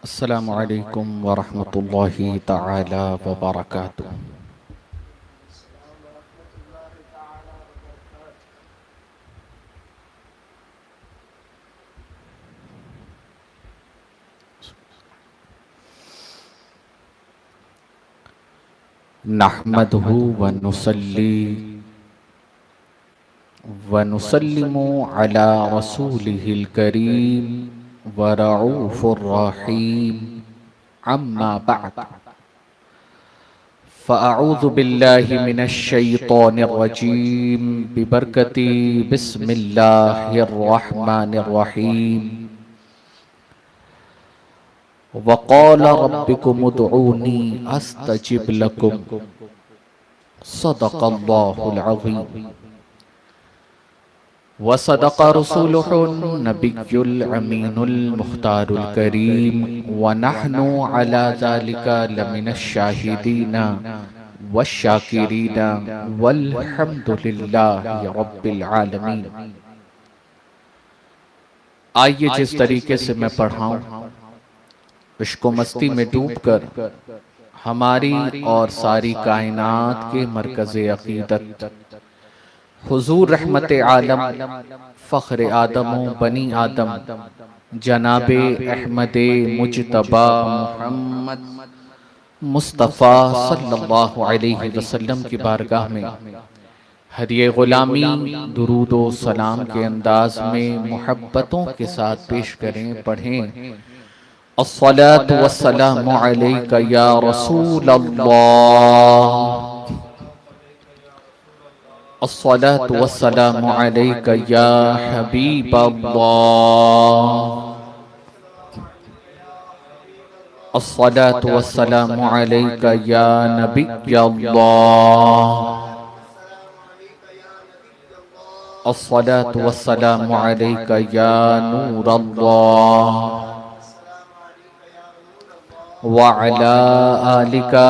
अस्सलामु अलैकुम वरहमतुल्लाहि तआला वबरकातुहू। नहमदुहु व नुसल्ली व नुसल्लिमु अला रसूलिहिल करीम व रऊफुर रहीम, अम्मा बअद। फ़अऊज़ु बिल्लाहि मिनश शैतानिर रजीम, बिबरकति बिस्मिल्लाहिर रहमानिर रहीम। वक़ाल रब्बिकुम उदऊनी अस्तजिब लकुम, सदक़ल्लाहुल अज़ीम व सदक़ रसूलुहुन नबियुल अमीनुल मुख्तारुल करीम व नहनु अला ज़ालिका लमिनश शाहिदीना वश्शाकिरीना वल्हम्दुलिल्लाहि रब्बिल आलमीन। आइए, जिस तरीके से मैं पढ़ाऊं, इश्क़ो मस्ती में डूबकर हमारी और सारी कायनात के मरकज़े अक़ीदत हुज़ूर रहमत आलम फ़ख्र आदमो बनी आदम जनाबे अहमदे मुजतबा मुहम्मद मुस्तफ़ा सल्लल्लाहु अलैहि वसल्लम की बारगाह में हदिये ग़ुलामी दुरूदो सलाम के अंदाज में मोहब्बतों के साथ पेश करें, पढ़ें। अस्सलातु वस्सलामु अलैका या रसूल अल्लाह, अस्सलातु वस्सलामु अलैका या हबीब अल्लाह, अस्सलातु वस्सलामु अलैका या नबी अल्लाह, अस्सलातु वस्सलामु अलैका या नूर अल्लाह, व अला आलिका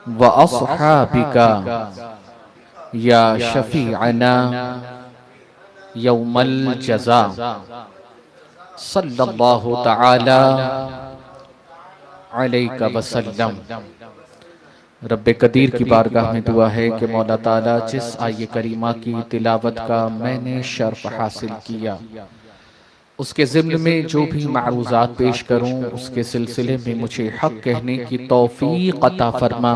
व अस्हाबिका या शफीअना यौमल जज़ा, सल्लल्लाहु तआला अलैका वसल्लम। रब्बे कदीर की बारगाह में दुआ है कि मौला ताला जिस आये करीमा की तिलावत का मैंने शर्फ हासिल किया, उसके ज़िम्न में जो भी मारूज़ात पेश करूं, उसके सिलसिले में मुझे हक़ कहने की तौफ़ीक़ अता फरमा,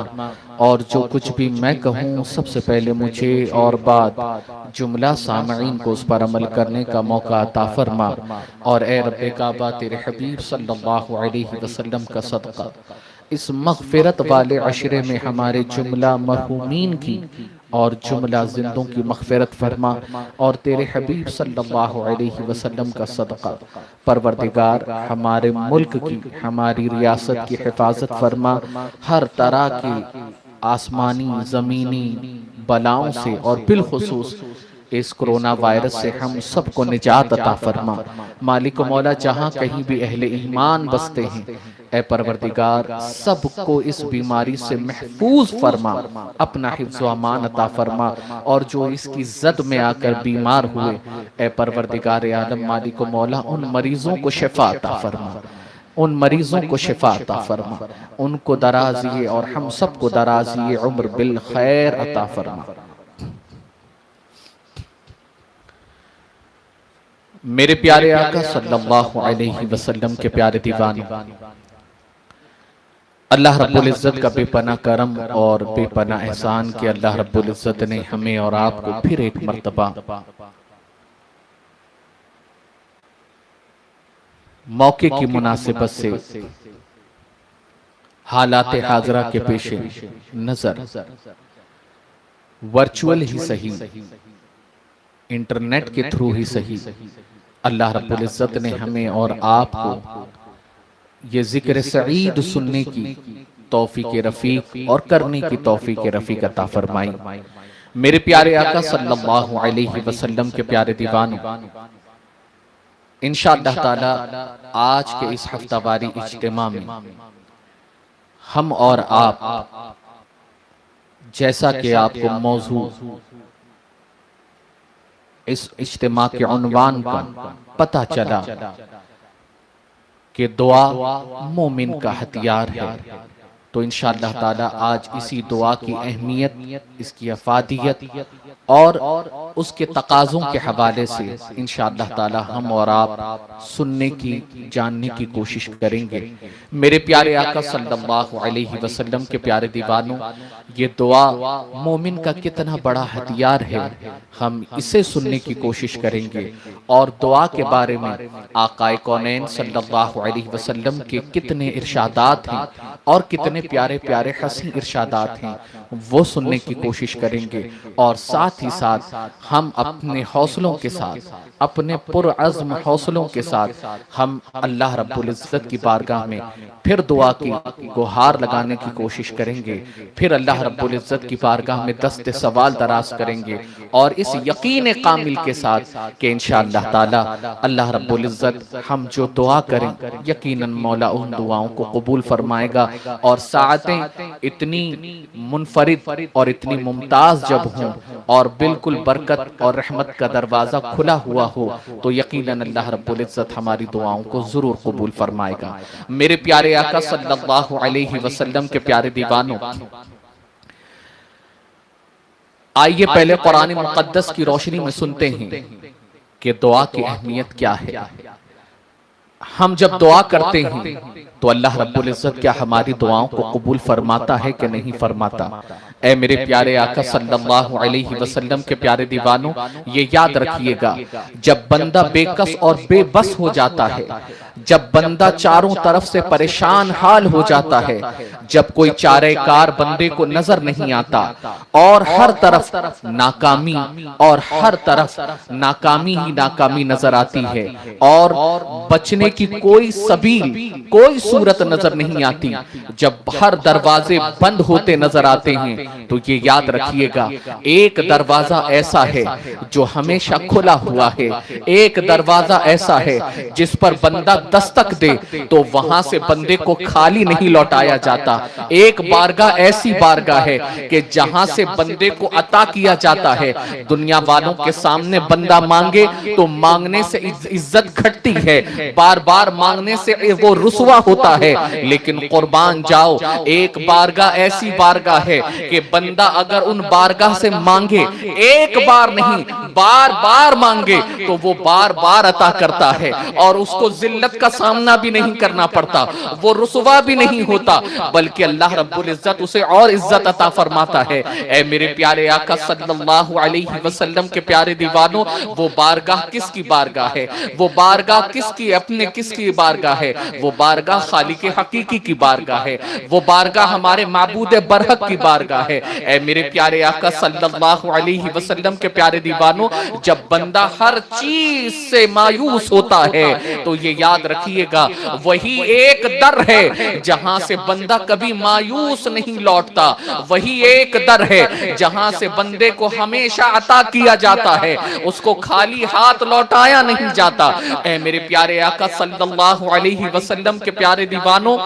और जो कुछ भी मैं कहूँ सबसे पहले मुझे और बाद जुमला सामईन को उस पर अमल करने का मौका अता फरमा। और ए रब्बे काबा, तेरे हबीब सल्लल्लाहु अलैहि वसल्लम का सदक़ा इस मग़फ़िरत वाले अशरे में हमारे जुमला मरहूमीन की और जुमला जिंदों की मग़फ़िरत फरमा। और तेरे हबीब सल्लल्लाहु अलैहि वसल्लम का सदक़ा परवरदिगार हमारे मुल्क की, हमारी रियासत की हिफाजत फरमा। हर तरह की आसमानी ज़मीनी बलाओं से और बिलखुसूस इस कोरोना वायरस से हम सबको निजात अता फरमा। मालिक मौला, जहाँ कहीं भी अहले ईमान बसते हैं, ए परवरदिगार सबको इस बीमारी से महफूज फरमा, अपना हिफ्ज़ व अमान अता फरमा। और जो इसकी जद में आकर बीमार हुए, ए परवरदिगार आलम मालिक मौला, उन मरीजों को शिफा अता फरमा, उन मरीजों को शिफा अता फरमा, उनको दराज़िए और हम सबको दराज़िए उम्र बिल खैर अता फरमा। मेरे प्यारे आका सल्लल्लाहु अलैहि वसल्लम के प्यारे दीवाने, अल्लाह रब्बुल इज़्ज़त का बेपना करम और बेपना एहसान कि अल्लाह रब्बुल इज़्ज़त ने हमें और आपको फिर एक मर्तबा मौके की मुनासिबत से हालात हाजरा के पेशे नजर वर्चुअल ही सही, इंटरनेट के थ्रू ही सही, अल्लाह रब्बुल इज़्ज़त ने हमें और आपको ये जिक्र सईद सुनने की तौफीक रफ़ीक और करने की तौफीक रफ़ीक अता फरमाई। मेरे प्यारे आका सल्लल्लाहु अलैहि वसल्लम के प्यारे दीवानों, इंशाअल्लाह ताला आज के इस हफ्तावारी इज्तिमा में हम और आप, जैसा कि आपको मौजू इस इज्तिमा के उन्वान का पता चला कि दुआ मोमिन का हथियार है। तो इंशाअल्लाह ताला आज इसी दुआ की अहमियत, इसकी अफादियत और उसके तकाज़ों के हवाले से इंशाअल्लाह ताला हम और आप सुनने की, जानने की कोशिश करेंगे। मेरे प्यारे आका सल्लल्लाहु अलैहि वसल्लम के प्यारे दीवानों, ये दुआ मोमिन का कितना बड़ा हथियार है, हम इसे सुनने की कोशिश करेंगे। और दुआ के बारे में आकाए कौनैन सल्लल्लाहु अलैहि वसल्लम के कितने इरशादात हैं और कितने प्यारे प्यारे हसीन इरशादात हैं, वो सुनने की कोशिश करेंगे। और साथ ही साथ हम अपने हौसलों के साथ, अपने पुरअज़्म हौसलों के साथ हम अल्लाह रब्बुल इज़्ज़त की बारगाह में फिर दुआ की गुहार लगाने की कोशिश करेंगे। फिर अल्लाह रब्बुल इज़्ज़त की बारगाह में दस्ते सवाल दराज करेंगे और इस यकीन कामिल के साथ कि इंशाअल्लाह ताला अल्लाह रब्बुल इज़्ज़त हम जो दुआ करें यकीनन मौला उन दुआओं को कबूल फरमाएगा। और साअतें इतनी मुनफरिद और इतनी मुमताज जब हों और बिल्कुल बरकत और रहमत का दरवाज़ा खुला हुआ हो, तो यकीनन अल्लाह रब्बुल इज़्ज़त हमारी दुआओं को ज़रूर कबूल फरमाएगा। मेरे प्यारे आका सल्लल्लाहु अलैहि वसल्लम के प्यारे दीवानों, आइए पहले कुरान मुक़द्दस की रोशनी में सुनते हैं कि दुआ की अहमियत क्या है। हम जब दुआ करते हैं तो अल्लाह रब्बुल इज़्ज़त क्या हमारी दुआओं को कबूल फरमाता है कि नहीं फरमाता? ऐ मेरे प्यारे आका सल्लल्लाहु अलैहि वसल्लम के प्यारे दीवानों, ये याद रखिएगा, जब बंदा बेकस और बेबस हो जाता है, जब बंदा चारों तरफ से परेशान हाल हो जाता है, जब कोई चारेकार बंदे को नजर नहीं आता और हर तरफ नाकामी और हर तरफ नाकामी ही नाकामी नजर आती है और बचने की कोई सबील, कोई सूरत नजर नहीं आती, जब हर दरवाजे बंद होते नजर आते हैं, तो ये याद रखिएगा, एक दरवाजा ऐसा है जो हमेशा खुला हुआ है, एक दरवाजा ऐसा है जिस पर बंदा दस्तक दे तो वहां से बंदे को खाली नहीं लौटाया जाता। एक बारगाह ऐसी बारगाह है कि जहां से बंदे को अता किया जाता है। दुनिया वालों के सामने बंदा मांगे तो मांगने से इज्जत घटती है, बार बार मांगने से वो रुसवा होता है, लेकिन कुर्बान जाओ, एक बारगाह ऐसी बारगाह है कि बंदा अगर उन बारगाह से मांगे, एक बार नहीं बार बार मांगे, तो वो बार बार अता करता है और उसको जिल्लत का सामना भी नहीं करना पड़ता, वो रुसवा भी नहीं होता, बल्कि अल्लाह रब्बुल इज़्ज़त उसे और इज्जत अता फरमाता है। ऐ मेरे प्यारे आका सल्लल्लाहु अलैहि वसल्लम के प्यारे दीवानों, वो बारगाह किसकी बारगाह है? वो बारगाह किसकी, अपने किसकी बारगाह है? वो बारगाह खालिक हकीकी की बारगाह है, वो बारगाह हमारे माबूद बरहक की बारगाह है। ऐ मेरे प्यारे आका सल्लल्लाहु अलैहि वसल्लम के प्यारे दीवानों, जब बंदा हर चीज से मायूस होता है तो ये याद रखिएगा, वही एक दर है जहां से बंदा कभी मायूस नहीं लौटता, वही एक दर है जहां से बंदे को हमेशा अता किया जाता है, उसको खाली हाथ लौटाया नहीं जाता। ऐ मेरे प्यारे आका सल्लल्लाहु अलैहि वसल्लम के प्यारे दीवानों,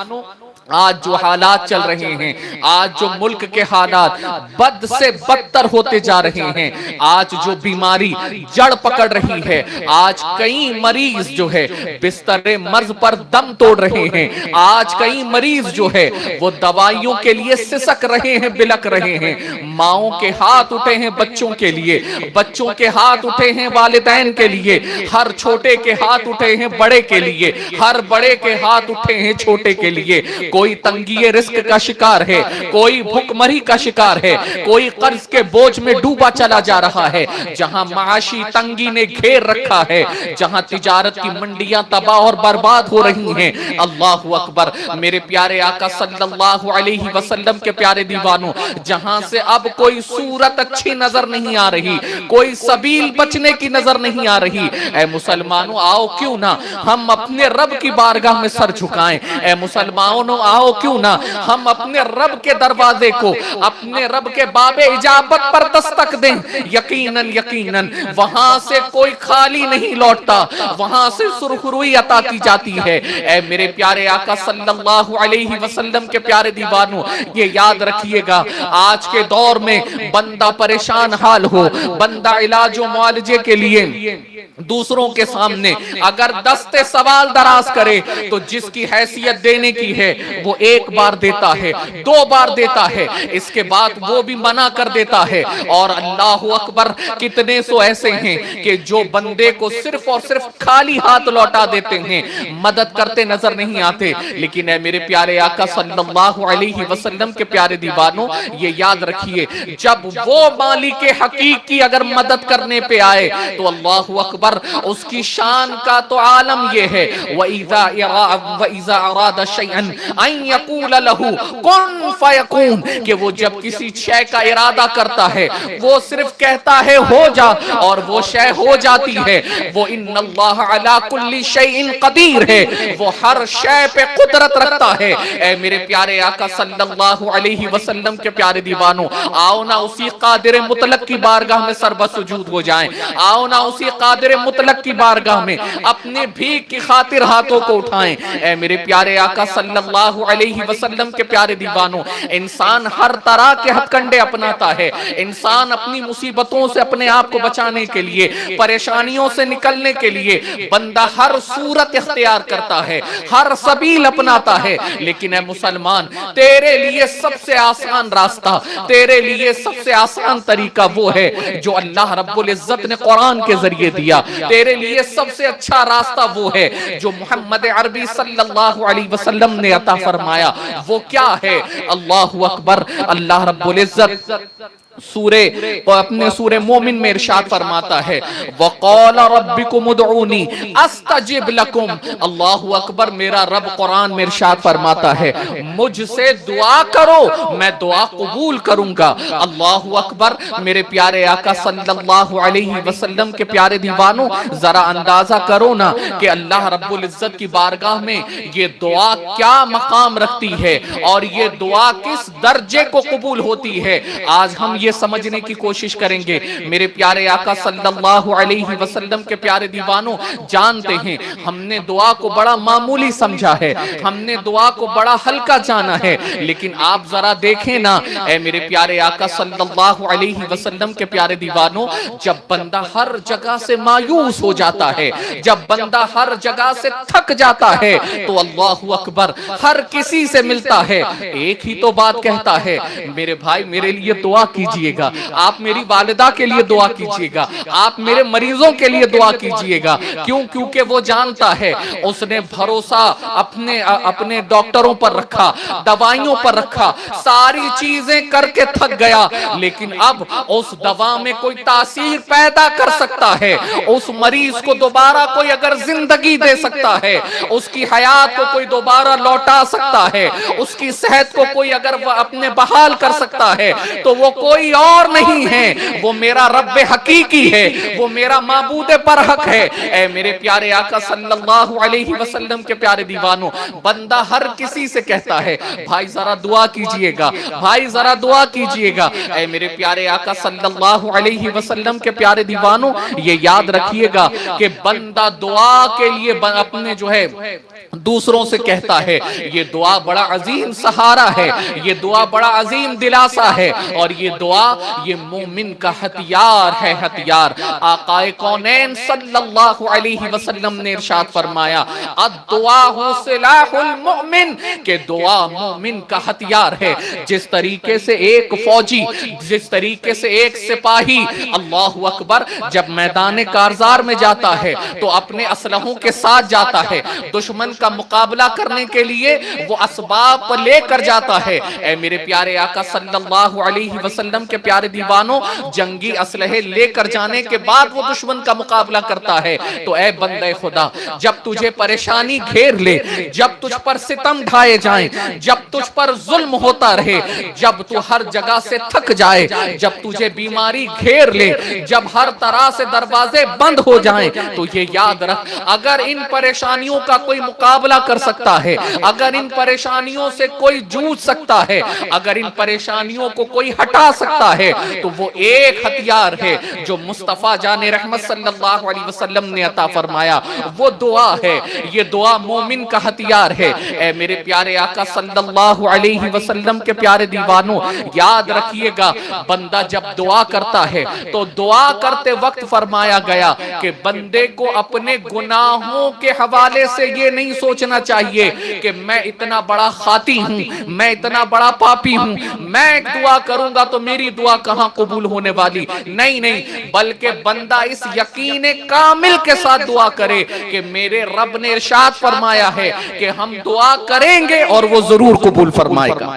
आज जो हालात चल रहे हैं, आज जो मुल्क के हालात बद से बदतर होते जा रहे हैं, आज जो बीमारी जड़ पकड़ रही है, आज कई मरीज जो है बिस्तरे मर्ज पर दम तोड़ रहे हैं, आज कई मरीज जो है वो दवाइयों के लिए सिसक रहे हैं, बिलक रहे हैं। माओं के हाथ उठे हैं बच्चों के लिए, बच्चों के हाथ उठे हैं वालिदैन के लिए, हर छोटे के हाथ उठे हैं बड़े के लिए, हर बड़े के हाथ उठे हैं छोटे के लिए। कोई तंगी रिस्क का शिकार है, कोई भूखमरी का शिकार है, कोई कर्ज के बोझ में डूबा चला जा रहा है, जहां माशी तंगी ने घेर रखा है, जहां तिजारत की मंडियां तबाह और बर्बाद हो रही हैं। अल्लाहु अकबर। मेरे प्यारे आका सल्लल्लाहु अलैहि वसल्लम के प्यारे दीवानों, जहां से अब कोई सूरत अच्छी नजर नहीं आ रही, कोई सबील बचने की नजर नहीं आ रही, ऐ मुसलमानों आओ क्यों ना हम अपने रब की बारगाह में सर झुकाएं। ऐ मुसलमानों आओ क्यों ना हम अपने रब के दरवाजे को, अपने रब के बाबे इजाबत पर दस्तक दें। यकीनन यकीनन वहां से कोई खाली नहीं लौटता, वहां से सुरखरुई अता की जाती है। ऐ मेरे प्यारे आका सल्लल्लाहु अलैहि वसल्लम के प्यारे दीवानों, ये याद रखिएगा, आज के दौर में बंदा परेशान हाल हो, बंदा इलाज व मुआलजे के लिए दूसरों के सामने अगर दस्ते सवाल दराज करे तो जिसकी हैसियत देने की है वो एक बार देता है, 2 बार देता है, इसके बाद वो भी मना कर देता है। और अल्लाह अकबर, कितने सो ऐसे हैं कि जो बंदे को सिर्फ और सिर्फ खाली हाथ लौटा देते हैं, मदद करते नजर नहीं आते। लेकिन है मेरे प्यारे आका सल्लल्लाहु अलैहि वसल्लम के प्यारे दीवानों, ये याद रखिए, जब वो मालिक हकीक की अगर मदद करने पे आए तो अल्लाह अकबर, उसकी शान का तो आलम ये है, वइज़ा अरादा शैअन अन यक़ूल लहू कुन फयकून, कि वो जब किसी शय का इरादा करता है वो सिर्फ कहता है हो जा, और वो शय हो जाती है। वो इन्नल्लाह अला कुल्ली शैइन कदीर है, वो हर शय पे कुदरत रखता है। ऐ मेरे प्यारे आका सल्लल्लाहु अलैहि वसल्लम के प्यारे दीवानों, आओ ना उसी कादिर मुतलक की बारगाह में सरबसुजूद हो जाएं, आओ ना उसी कादिर मुतलक की बारगाह में अपने भीख की खातिर हाथों को उठाएं। ऐ मेरे प्यारे आका सल्लल्लाहु अलैहि वसल्लम के प्यारे दीवानों, इंसान हर तरह के हथकंडे अपनाता है, इंसान अपनी मुसीबतों से अपने आप को बचाने के लिए, परेशानियों से निकलने के लिए बंदा हर सूरत इख्तियार करता है, हर सबील अपनाता है। लेकिन ऐ मुसलमान, तेरे लिए सबसे आसान रास्ता, तेरे लिए सबसे आसान तरीका वो है जो अल्लाह रब्बुल इज्जत ने कुरान के जरिए दिया। तेरे लिए सबसे अच्छा रास्ता वो है जो मोहम्मद अरबी सल्लल्लाहु अलैहि वसल्लम ने अता फरमाया। वो क्या है? अल्लाहु अकबर, अल्लाह रब्बुल इज्जत अपने सूरे मोमिन में इरशाद फरमाता है, वक़ाल रब्बिकुम उदऊनी अस्तजिब लकुम। अल्लाहु अकबर, मेरा रब कुरान में इरशाद फरमाता है, मुझसे दुआ करो, मैं दुआ कबूल करूंगा। अल्लाहु अकबर, मेरे प्यारे आका सल्लल्लाहु अलैहि वसल्लम के प्यारे दीवानों, जरा अंदाजा करो ना कि अल्लाह रब्बुल इज्जत की बारगाह में ये दुआ क्या मकाम रखती है और ये दुआ किस दर्जे को कबूल होती है। आज हम ये समझने की कोशिश करेंगे। मेरे प्यारे आका सल्लल्लाहु अलैहि वसल्लम के प्यारे दीवानों, जानते हैं हमने दुआ को बड़ा मामूली समझा है, हमने दुआ को बड़ा हल्का जाना है, लेकिन आप जरा देखें ना, ऐ मेरे प्यारे आका सल्लल्लाहु अलैहि वसल्लम के प्यारे दीवानों, जब बंदा हर जगह से मायूस हो जाता है, जब बंदा हर जगह से थक जाता है, तो अल्लाहु अकबर, हर किसी से मिलता है, एक ही तो बात कहता है, मेरे भाई मेरे लिए दुआ कीजिएगा, आप मेरी वालिदा के लिए दुआ कीजिएगा, आप मेरे मरीजों के लिए दुआ कीजिएगा। क्यों? क्योंकि वो जानता है, उसने भरोसा अपने डॉक्टरों पर रखा, दवाइयों पर रखा, सारी चीजें करके थक गया, लेकिन अब उस दवा में कोई तासीर पैदा कर सकता है, उस मरीज को दोबारा कोई अगर जिंदगी दे सकता है, उसकी हयात को कोई दोबारा लौटा सकता है, उसकी सेहत को कोई अगर अपने बहाल कर सकता है, तो वो कोई और नहीं है, वो मेरा रब्ब हकीकी है, वो मेरा माबूद पर हक है। ऐ मेरे प्यारे आका सल्लल्लाहु अलैहि वसल्लम के प्यारे दीवानों, बंदा हर किसी से कहता है, भाई जरा दुआ कीजिएगा, भाई जरा दुआ कीजिएगा। ऐ मेरे प्यारे आका सल्लल्लाहु अलैहि वसल्लम के प्यारे दीवानों, ये याद रखिएगा कि बंदा दुआ के लिए अपने जो है दूसरों से कहता है, ये दुआ बड़ा अजीम सहारा है, ये दुआ बड़ा अजीम दिलासा है, और ये दुआ ये मोमिन का हथियार है, हथियार। आकाए कौनैन सल्लल्लाहु अलैहि वसल्लम ने इरशाद फरमाया, अद्दुआ सिलाहुल मुमिन, के दुआ मोमिन का हथियार है। जिस तरीके से एक फौजी, जिस तरीके से एक सिपाही, अल्लाहु अकबर, जब मैदान कारजार में जाता है तो अपने असलहों के साथ जाता है, दुश्मन का मुकाबला करने के लिए वो असबाब लेकर जाता है। ऐ मेरे प्यारे आका सल्लल्लाहु अलैहि वसल्लम वसल्लम के प्यारे दीवानों, जंगी असलहे लेकर जाने के बाद वो दुश्मन का मुकाबला करता है। तो ऐ बंदे खुदा, जब तुझे परेशानी घेर ले, जब तुझ पर सितम ढाए जाएं, जब तुझ पर जुल्म होता रहे, जब तू हर जगह से थक जाए, जब तुझे बीमारी घेर ले, जब हर तरह से दरवाजे बंद हो जाएं, तो ये याद रख, अगर इन परेशानियों का कोई मुकाबला कर सकता है, अगर इन परेशानियों से कोई जूझ सकता है, अगर इन परेशानियों को कोई हटा सकता है, तो वो एक हथियार है जो मुस्तफा जाने रहमत सल्लल्लाहु अलैहि वसल्लम ने अता फरमाया, वो दुआ है। ये दुआ मोमिन का हथियार है। ऐ मेरे प्यारे आका सल्लल्लाहु अलैहि वसल्लम के प्यारे दीवानों, याद रखिएगा, बंदा जब दुआ करता है तो दुआ करते वक्त फरमाया गया कि बंदे को अपने गुनाहों के हवाले से ये नहीं सोचना चाहिए कि मैं इतना बड़ा खाती हूं, मैं इतना बड़ा पापी हूं, मैं एक दुआ करूंगा तो मेरी दुआ कहां कबूल होने वाली। नहीं नहीं, बल्कि बंदा इस यकीन कामिल के साथ दुआ करे कि मेरे रब ने इरशाद फरमाया है कि हम दुआ करेंगे और वो जरूर कबूल फरमाएगा,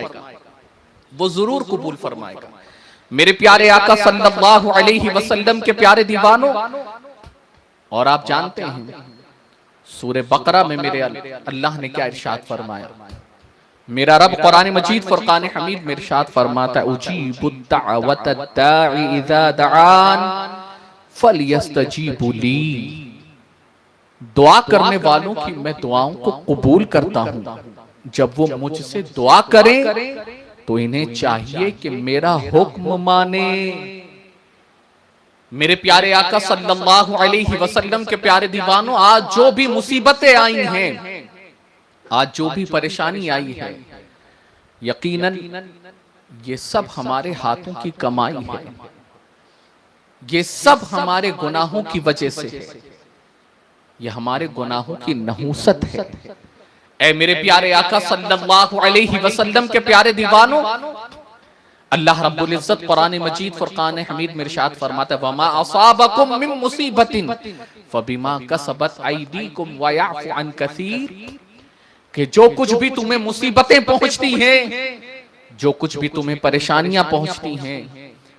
वो जरूर कबूल फरमाएगा। मेरे प्यारे आका सल्लल्लाहु अलैहि वसल्लम के प्यारे दीवानों, और आप जानते हैं सूरह बकरा में मेरे अल्लाह ने क्या इरशाद फरमाया। मेरा रब कुरान मजीद फुरकान हमीद में इरशाद फरमाता है, उजीबुद दाअवत दाई इज़ा दआन फलयस्तजीबू ली। दुआ करने वालों की मैं दुआओं को कबूल करता हूं। जब वो मुझसे दुआ करें तो इन्हें चाहिए कि मेरा हुक्म माने। मेरे प्यारे आका सल्लल्लाहु अलैहि वसल्लम के प्यारे दीवानों, आज जो भी मुसीबतें आई हैं, आज जो भी परेशानी आई है, यकीनन ये सब हमारे हाथों की कमाई है, ये सब हमारे गुनाहों की वजह से है, ये हमारे गुनाहों की नहूसत है। ऐ मेरे प्यारे आका सल्लल्लाहु अलैहि वसल्लम के प्यारे दीवानों, अल्लाह रब्बुल इज्जत कुरान मजीद फुरकान हमीद में इरशाद फरमाता है, वमा असाबकुम मिन मुसीबतिन फबिमा कसबत अयदीकुम व याफु अन कसीर, कि जो कुछ भी तुम्हें मुसीबतें पहुंचती हैं, जो कुछ भी तुम्हें परेशानियां पहुंचती हैं,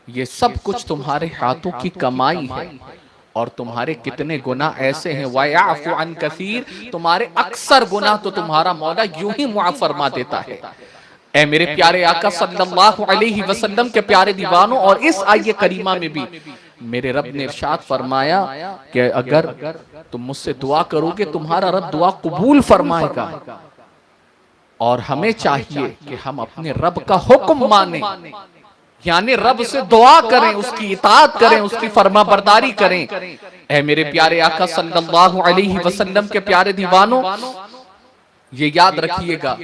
ये सब कुछ तुम्हारे हाथों की कमाई है। और तुम्हारे कितने गुनाह ऐसे हैं, व याफु अन कसीर, तुम्हारे अक्सर गुनाह तो तुम्हारा मौला यूं ही मुआफ फरमा देता है। ऐ मेरे प्यारे आका सल्लल्लाहु अलैहि वसल्लम के प्यारे दीवानों, और इस आयत करीमा में भी मेरे रब ने इरशाद फरमाया कि अगर तुम मुझसे दुआ करोगे तुम्हारा रब दुआ कबूल फरमाएगा। और हमें चाहिए कि हम अपने रब का हुक्म माने, यानी रब से दुआ करें, उसकी इताअत करें, उसकी फरमाबरदारी करें। ऐ मेरे प्यारे आका सल्लल्लाहु अलैहि वसल्लम के प्यारे दीवानों, ये याद रखिएगा,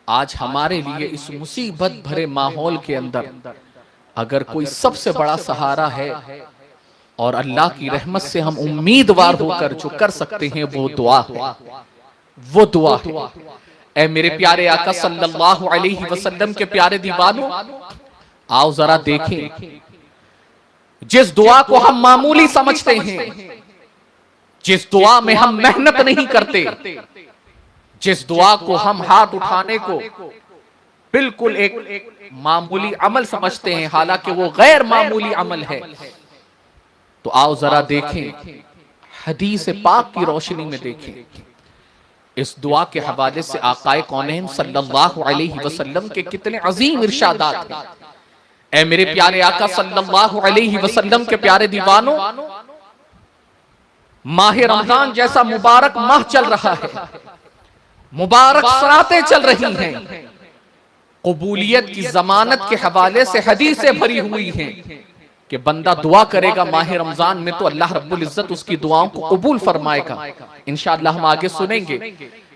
आज हमारे लिए इस मुसीबत भरे माहौल के अंदर अगर कोई सबसे बड़ा सहारा है और अल्लाह की रहमत से हम उम्मीदवार होकर जो कर सकते हैं, वो दुआ है, वो दुआ है। ऐ मेरे प्यारे आका सल्लल्लाहु अलैहि वसल्लम के प्यारे दीवानों, आओ जरा देखें, जिस दुआ को हम मामूली समझते हैं, जिस दुआ में हम मेहनत नहीं करते, जिस दुआ को हम हाथ उठाने को बिल्कुल एक मामूली अमल समझते हैं, हालांकि वो गैर मामूली अमल है, तो आओ जरा देखें, हदीस पाक की रोशनी में देखें, इस दुआ के हवाले से आकाए कौनैन सल्लल्लाहु अलैहि वसल्लम के कितने अजीम इरशादात हैं। ऐ मेरे प्यारे आका सल्लल्लाहु अलैहि वसल्लम के प्यारे दीवानों, माह रमजान जैसा मुबारक माह चल रहा है, मुबारक सरातें चल रही हैं, कबूलियत की जमानत के हवाले से हदीसें भरी हुई हैं कि बंदा दुआ करेगा माह रमजान में तो अल्लाह रब्बुल इज्जत उसकी दुआओं को कबूल फरमाएगा। इंशाअल्लाह हम आगे सुनेंगे,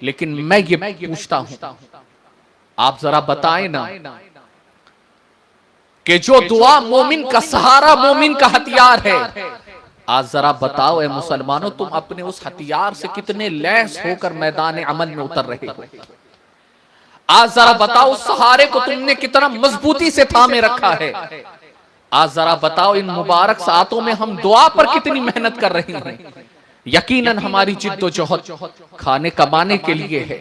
लेकिन मैं ये पूछता हूं, आप जरा बताएं ना कि जो दुआ मोमिन का सहारा, मोमिन का हथियार है, आज जरा बताओ ए मुसलमानों, तुम अपने उस हथियार से कितने लैस होकर मैदान अमल में उतर रहे हो। आज जरा बताओ उस सहारे को तुमने कितना मजबूती से थामे रखा है। आज जरा बताओ इन मुबारक सातों में हम दुआ पर कितनी मेहनत कर रहे हैं। यकीनन हमारी जिद्दोजहद खाने कमाने के लिए है,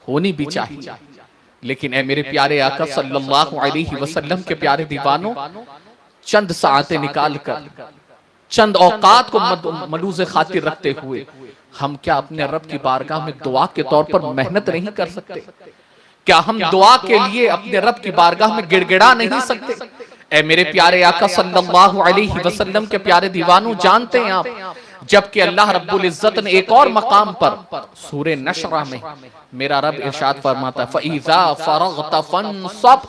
होनी भी चाहिए, लेकिन ए मेरे प्यारे आका सल्लल्लाहु अलैहि वसल्लम के प्यारे दीवानों, चंद सातें निकाल कर, चंद औकात को मलूज़ खातिर रखते हुए हम क्या अपने रब की बारगाह में दुआ के तौर पर मेहनत नहीं कर सकते? क्या हम दुआ के लिए अपने रब की बारगाह में गिड़गिड़ा नहीं सकते? ए मेरे प्यारे आका सल्लल्लाहु अलैहि वसल्लम के प्यारे दीवानों, जानते हैं आप, जबकि अल्लाह रब्बुल इज्जत ने एक और मकाम पर सूरे नशरा में मेरा रब इरशाद फरमाता है, फ़इज़ा फ़रग़्त फ़ंसब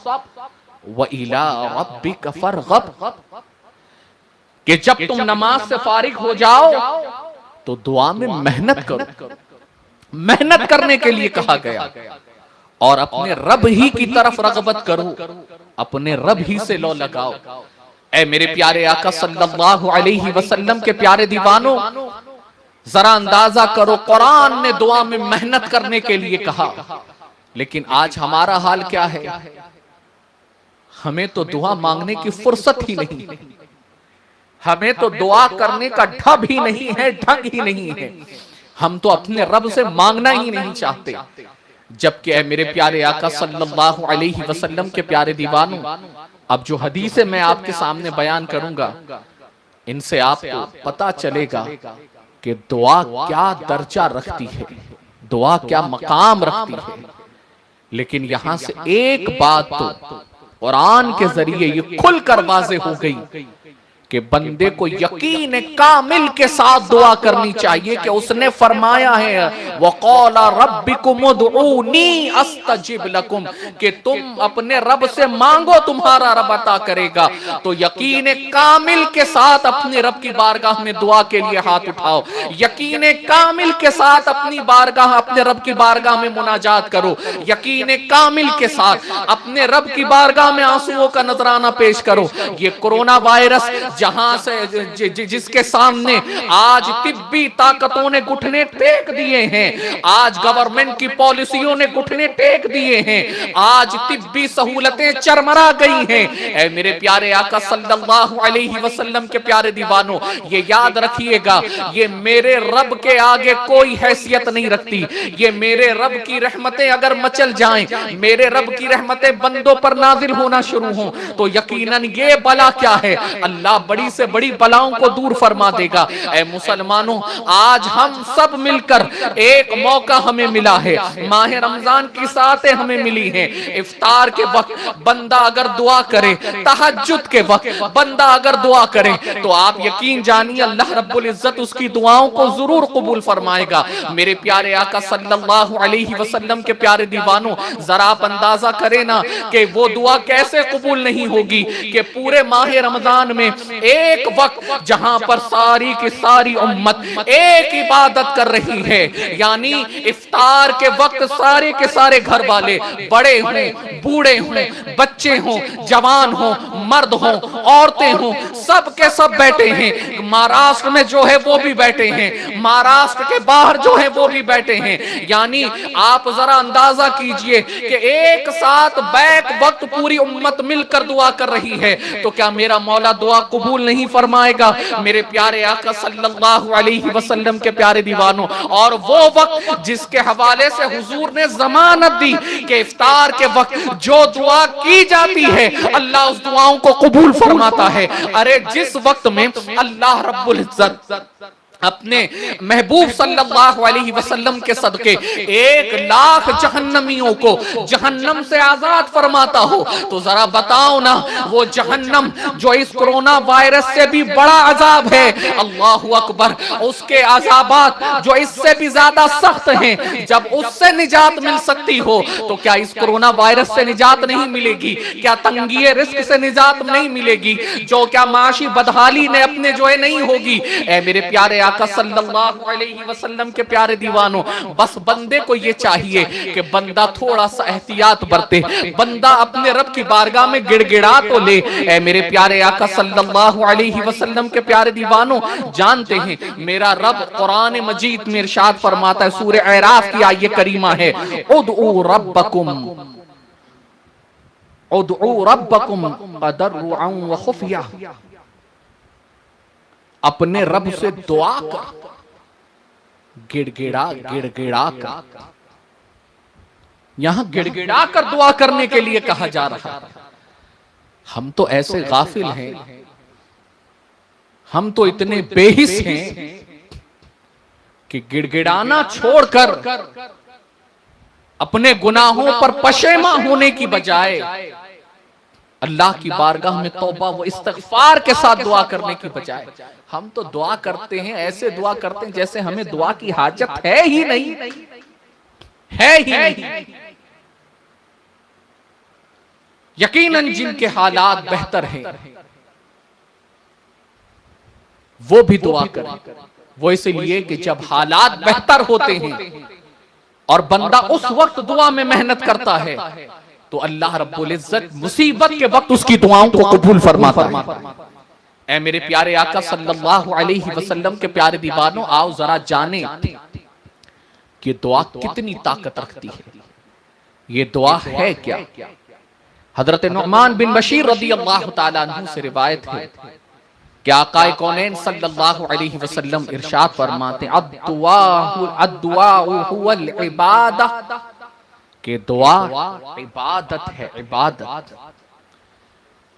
व इला रब्बिक फ़रग़ब, कि जब तुम नमाज से फारिग हो जाओ तो दुआ में मेहनत करो। मेहनत करने के लिए कहा गया और अपने रब ही की तरफ रग़बत करो, अपने रब ही से लो लगाओ। ऐ मेरे प्यारे आका सल्लल्लाहु अलैहि वसल्लम के प्यारे दीवानों, जरा अंदाजा करो, कुरान ने दुआ में मेहनत करने के लिए कहा, लेकिन आज हमारा हाल क्या है? हमें तो दुआ मांगने की फुर्सत ही नहीं, हमें तो दुआ करने का ढब ही नहीं है, ढंग ही नहीं है। हम तो अपने रब से मांगना ही नहीं चाहते। जबकि ऐ मेरे प्यारे आका सल्लल्लाहु अलैहि वसल्लम के प्यारे दीवानों, अब जो हदीसें मैं आपके सामने बयान करूंगा, इनसे आपको पता चलेगा कि दुआ क्या दर्जा रखती है, दुआ क्या मकाम रखती है। लेकिन यहां से एक बात तो कुरान के जरिए ये खुलकर वाज़े हो गई कि बंदे को यकीन कामिल के साथ दुआ करनी चाहिए कि उसने फरमाया है, वक़ाला रब्बिकुम उदऊनी अस्तजिब लकुम, कि तुम अपने रब से मांगो तुम्हारा रब अता करेगा। तो यकीन कामिल के साथ अपने रब की बारगाह में दुआ के लिए हाथ उठाओ, यकीन कामिल के साथ अपनी बारगाह, अपने रब की बारगाह में मुनाजात करो, यकीन कामिल के साथ अपने रब की बारगाह में आंसुओं का नजराना पेश करो। ये कोरोना वायरस जहां से जिसके सामने आज तिब्बी ताकतों ने घुटने टेक दिए हैं, आज गवर्नमेंट की पॉलिसियों ने घुटने टेक दिए हैं, आज तिब्बी सहूलतें चरमरा गई हैं। ऐ मेरे प्यारे आका सल्लल्लाहु अलैहि वसल्लम के प्यारे दीवानों, ये याद रखिएगा, ये मेरे रब के आगे कोई हैसियत नहीं रखती। ये मेरे रब की रहमतें अगर मचल जाएं, मेरे रब की रहमतें बंदों पर नाजिल होना शुरू हों, तो यकीनन ये बला क्या है, अल्लाह बड़ी से बड़ी बलाओं को दूर फरमा देगा। ऐ मुसलमानों, आज हम सब मिलकर एक मौका हमें मिला है, माह रमजान की सातें हमें मिली हैं। इफ्तार के वक्त बंदा अगर दुआ करे, तहज्जुद के वक्त बंदा अगर दुआ करे, तो आप यकीन जानिए अल्लाह रब्बुल इज्जत उसकी दुआओं को जरूर कबूल फरमाएगा। मेरे प्यारे आका सल्लल्लाहु अलैहि वसल्लम के प्यारे दीवानों, जरा आप अंदाजा करें ना कि वो दुआ कैसे कबूल नहीं होगी कि पूरे माह रमजान में एक वक्त जहां पर सारी की सारी उम्मत एक इबादत कर रही है, यानी इफ्तार के वक्त सारे के सारे घर वाले, बड़े हों, बूढ़े हों, बच्चे हों, जवान हों, मर्द हों, औरतें हों, सब के सब बैठे हैं। महाराष्ट्र में जो है वो भी बैठे हैं, महाराष्ट्र के बाहर जो है वो भी बैठे हैं। यानी आप जरा अंदाजा कीजिए कि एक साथ बैक वक्त पूरी उम्मत मिलकर दुआ कर रही है, तो क्या मेरा मौला दुआ कबूल नहीं फरमाएगा? मेरे प्यारे आका सल्लल्लाहु अलैहि वसल्लम के प्यारे दीवानों, और वो वक्त जिसके हवाले से हुजूर ने जमानत दी कि इफ्तार के वक्त जो दुआ की जाती है अल्लाह उस दुआओं को कबूल फरमाता है। अरे जिस वक्त में अल्लाह रब्बुल इज्जत अपने महबूब सल्लल्लाहु अलैहि वसल्लम के सदके 1,00,000 जहन्नमियों को जहन्नम से आजाद फरमाता हो, तो जरा बताओ ना, वो जहन्नम जो इस कोरोना वायरस से भी बड़ा अजाब है, अल्लाहु अकबर, उसके अजाबात जो इससे भी ज्यादा सख्त हैं, जब उससे निजात मिल सकती हो तो क्या इस कोरोना वायरस से निजात नहीं मिलेगी? क्या तंगी रिस्क से निजात नहीं मिलेगी? जो क्या माशी बदहाली ने अपने जो है नहीं होगी? ऐ मेरे प्यारे आका सल्लल्लाहु अलैहि वसल्लम के प्यारे दीवानों, बस बंदे को ये चाहिए कि बंदा थोड़ा सा एहतियात बरते, बंदा अपने रब की बारगाह में गिड़गिड़ा तो ले। ऐ मेरे प्यारे आका सल्लल्लाहु अलैहि वसल्लम के प्यारे दीवानों, जानते हैं मेरा रब कुरान मजीद में इरशाद फरमाता है, सूरे अराफ की आयत करीमा है, उदऊ रब्बकुम तदर्रुअन व खुफिया, अपने रब से दुआ कर, गिड़गिड़ा गिड़गिड़ा कर। यहां गिड़गिड़ा कर दुआ करने के लिए कहा जा रहा है। हम तो ऐसे गाफिल हैं, हम तो इतने बेहिस हैं कि गिड़गिड़ाना छोड़कर अपने गुनाहों पर पशेमा होने की बजाय अल्लाह की बारगाह में तौबा व इस्तगफार के साथ दुआ करने की बजाय हम तो दुआ करते हैं, ऐसे दुआ करते हैं जैसे हमें दुआ की हाजत है ही नहीं, है ही नहीं। यकीनन जिनके हालात बेहतर हैं वो भी दुआ करें। वो इसलिए कि जब हालात बेहतर होते हैं और बंदा उस वक्त दुआ में मेहनत करता है तो अल्लाह रब्बुल इज्जत मुसीबत के वक्त उसकी दुआओं को कबूल फरमाता है। ऐ मेरे प्यारे आका सल्लल्लाहु अलैहि वसल्लम के प्यारे दीवानों, आओ जरा जाने कि दुआ कितनी ताकत रखती है। ये दुआ है क्या? हजरत नुअमान बिन बशीर रज़ियल्लाहु ताला अन्हु से रिवायत है कि आका कौनैन सल्लल्लाहु अलैहि वसल्लम इरशाद फरमाते हैं, अद्दुआ हुवल इबादह, कि दुआ इबादत है, इबादत।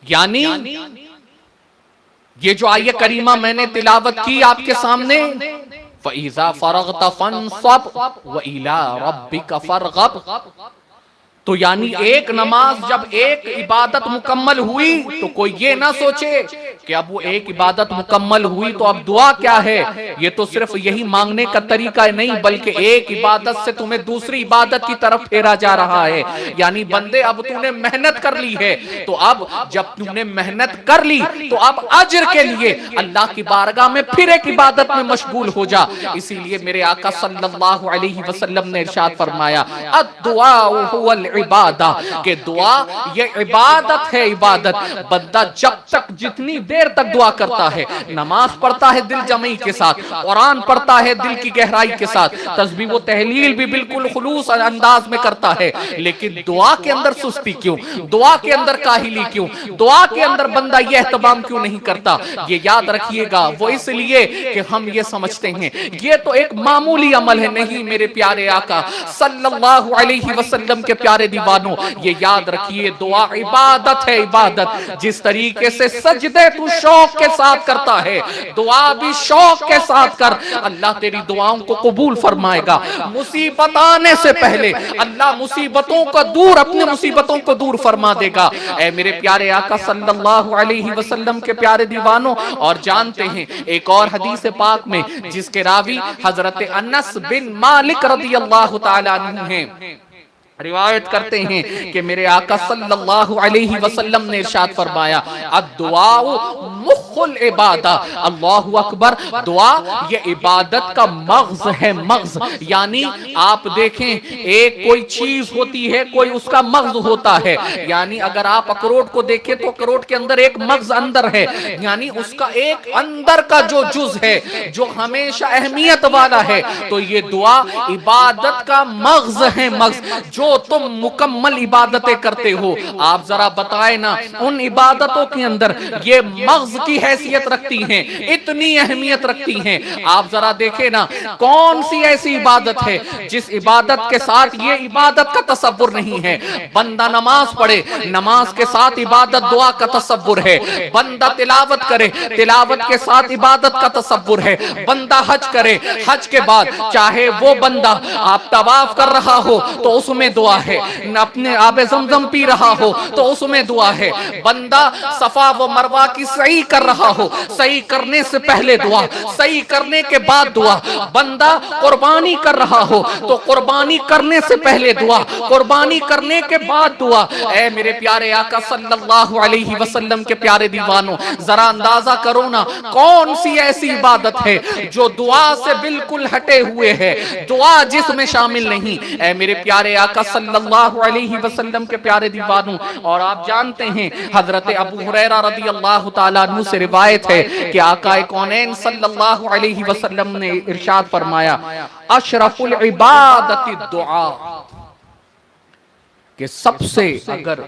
यानी ये जो आयत करीमा मैंने तिलावत की आपके सामने, फइज़ा फरग़त फंसब व इला रब्बिका फरग़ब, तो यानी एक नमाज जब एक इबादत मुकम्मल हुई तो कोई ये ना सोचे कि अब वो एक इबादत मुकम्मल हुई तो अब दुआ क्या है। ये तो सिर्फ यही मांगने का तरीका नहीं, बल्कि एक इबादत से तुम्हें दूसरी इबादत की तरफ फेरा जा रहा है। यानी बंदे अब तूने मेहनत कर ली है, तो अब जब तूने मेहनत कर ली तो अब अज्र के लिए अल्लाह की बारगाह में फिर एक इबादत में मशगूल हो जा। इसीलिए मेरे आका सल्लल्लाहु अलैहि वसल्लम ने इरशाद फरमाया, अद्दुआ हुवल इबादा, के दुआ ये इबादत है, इबादत। बंदा जब तक जितनी देर तक दुआ करता है, नमाज पढ़ता है दिल जमी के साथ, कुरान पढ़ता है दिल की गहराई के साथ, तस्बीह व तहलील भी बिल्कुल खुलूस अंदाज में करता है, लेकिन दुआ के अंदर सुस्ती क्यों, दुआ के अंदर काहिली क्यों, दुआ के अंदर बंदा ये एहतमाम क्यों नहीं करता? ये याद रखिएगा, वो इसलिए कि हम ये समझते हैं ये तो एक मामूली अमल है। नहीं मेरे प्यारे आका सल्लल्लाहु अलैहि वसल्लम के प्यारे दीवानों, ये याद रखिए दुआ इबादत है, इबादत। जिस तरीके से सजदे तू शौक के साथ करता है, दुआ भी शौक के साथ कर, अल्लाह तेरी दुआओं को कबूल फरमाएगा। मुसीबत आने से पहले अल्लाह मुसीबतों को दूर, अपने मुसीबतों को दूर फरमा देगा। ऐ मेरे प्यारे आका सल्लल्लाहु अलैहि वसल्लम के प्यारे दीवानों, और जानते हैं एक और हदीस पाक में जिसके रावी हजरत अनस बिन मालिक रज़ियल्लाहु ताला अन्हु हैं, रिवायत करते हैं कि मेरे आका सल्लल्लाहु अलैहि वसल्लम ने इरशाद फरमाया, अद्दुआउ मुख्खुल इबादा, अल्लाहु अकबर। दुआ ये इबादत का मग़ज़ है, मग़ज़। यानी आप देखें एक कोई चीज होती है, कोई उसका मग़ज़ होता है। यानी अगर आप अखरोट को देखें तो अखरोट के अंदर एक मग़ज़ अंदर है, यानी उसका एक अंदर का जो जुज़ है जो हमेशा अहमियत वाला है। तो ये दुआ इबादत का मग़ज़ है, मग़ज़। जो तुम मुकम्मल इबादतें करते हो, आप जरा बताएं ना, उन इबादतों के अंदर ये मग़ज़ की हैसियत रखती हैं, इतनी अहमियत रखती हैं। आप जरा देखें ना, कौन सी ऐसी इबादत है जिस इबादत के साथ ये इबादत का तसव्वुर नहीं है। बंदा नमाज पढ़े, नमाज के साथ इबादत दुआ का तसव्वुर है। बंदा तिलावत करे, तिलावत के साथ इबादत का तसव्वुर है। बंदा हज करे, हज के बाद चाहे वो बंदा आप तवाफ कर रहा हो तो उसमें दुआ है, अपने आबे ज़मज़म पी रहा हो तो उसमें दुआ है। बंदा सफा व मरवा की सही कर रहा हो, सही करने से पहले दुआ, सही करने के बाद दुआ। बंदा कुर्बानी कर रहा हो तो कुर्बानी करने से पहले दुआ, कुर्बानी करने के बाद दुआ। ऐ मेरे प्यारे आका सल्लल्लाहु अलैहि वसल्लम के प्यारे दीवानों, जरा अंदाजा करो ना, कौन सी ऐसी इबादत है जो दुआ से बिल्कुल हटे हुए है, दुआ जिसमें शामिल नहीं। ऐ मेरे प्यारे आका सल्लल्लाहु अलैहि वसल्लम के प्यारे दीवानों, और आप जानते हैं हजरत अबू हुरैरा रज़ियल्लाहु ताला अन्हु से रिवायत है कि आका कौनैन सल्लल्लाहु अलैहि वसल्लम ने इरशाद फरमाया, अशरफुल इबादति दुआ, कि सबसे अगर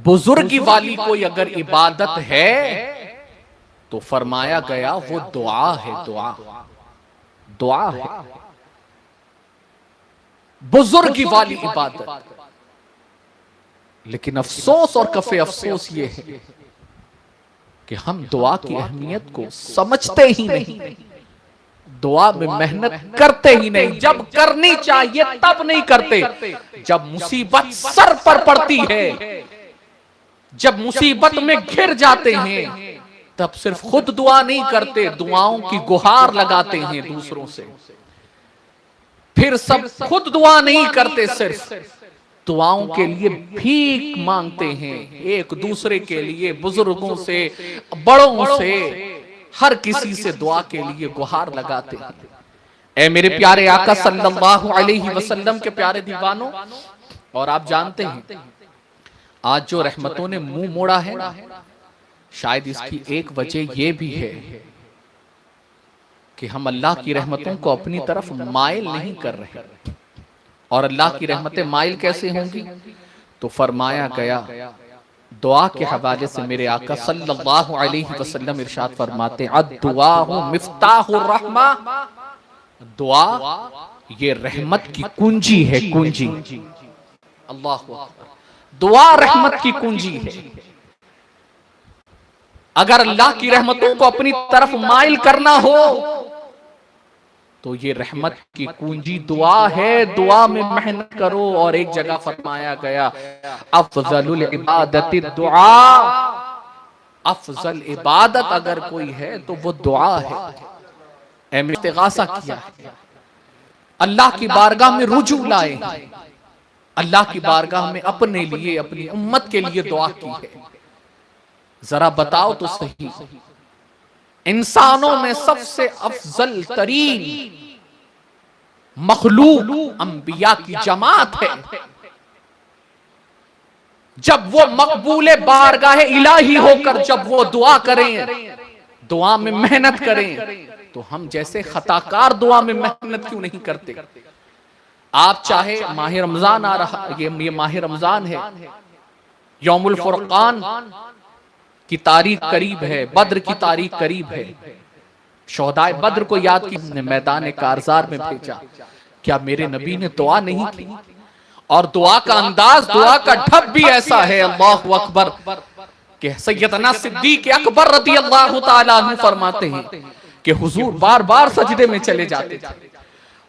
बुजुर्गी वाली कोई अगर इबादत है तो फरमाया गया वो दुआ है, दुआ, दुआ है बुजुर्गी वाली इबादत। लेकिन अफसोस और कफे अफसोस ये है कि हम दुआ की अहमियत को समझते ही नहीं, दुआ में मेहनत करते ही नहीं। जब करनी चाहिए तब नहीं करते, जब मुसीबत सर पर पड़ती है, जब मुसीबत में घिर जाते हैं, तब सिर्फ खुद दुआ नहीं करते, दुआओं की गुहार लगाते हैं दूसरों से। फिर सब खुद दुआ नहीं करते, सिर्फ दुआओं के लिए भीख मांगते हैं, एक दूसरे के लिए, बुजुर्गों से, बड़ों से, हर किसी से दुआ के लिए गुहार लगाते हैं। ऐ मेरे प्यारे आका सल्लल्लाहु अलैहि वसल्लम के प्यारे दीवानों, और आप जानते हैं आज जो रहमतों ने मुंह मोड़ा है, शायद इसकी एक वजह यह भी है कि हम अल्लाह की रहमतों को अपनी तरफ माइल नहीं कर रहे। और अल्लाह की रहमतें माइल कैसे होंगी? तो फरमाया गया, दुआ के हवाले से मेरे आका सल्लल्लाहु अलैहि वसल्लम इरशाद फरमाते, अद्दुआहु मिफ्ताहुर रहमा, दुआ ये रहमत की कुंजी है, कुंजी। अल्लाह अकबर, दुआ रहमत की कुंजी है। अगर अल्लाह की रहमतों को अपनी तरफ माइल करना हो तो ये रहमत की कुंजी दुआ है, दुआ में मेहनत करो। और एक जगह फरमाया गया, अफजलुल इबादति दुआ, अफजल इबादत अगर कोई है तो वो दुआ है। इस्तिगासा किया, अल्लाह की बारगाह में रुजू लाए, अल्लाह की बारगाह में अपने लिए, अपनी उम्मत के लिए दुआ की है। जरा बताओ तो सही, इंसानों में सबसे अफजल तरीन मखलूक अंबिया की जमात है। जब वो मकबूले बारगाह इलाही होकर जब वो दुआ करें, दुआ में मेहनत करें, तो हम जैसे खताकार दुआ में मेहनत क्यों नहीं करते? आप चाहे माह रमजान आ रहा, ये माह रमजान है, यौमुल फुरकान की तारीख करीब है, बद्र की तारीख करीब है, शोहदाए बद्र को याद की मैदान कारजार में भेजा। क्या मेरे नबी ने दुआ नहीं की? और दुआ का अंदाज, दुआ का ढब भी ऐसा है, अल्लाहु अकबर, कि सैयदना सिद्दीक अकबर रज़ियल्लाहु ताला अन्हु फरमाते हैं कि हुजूर बार बार सजदे में चले जाते थे,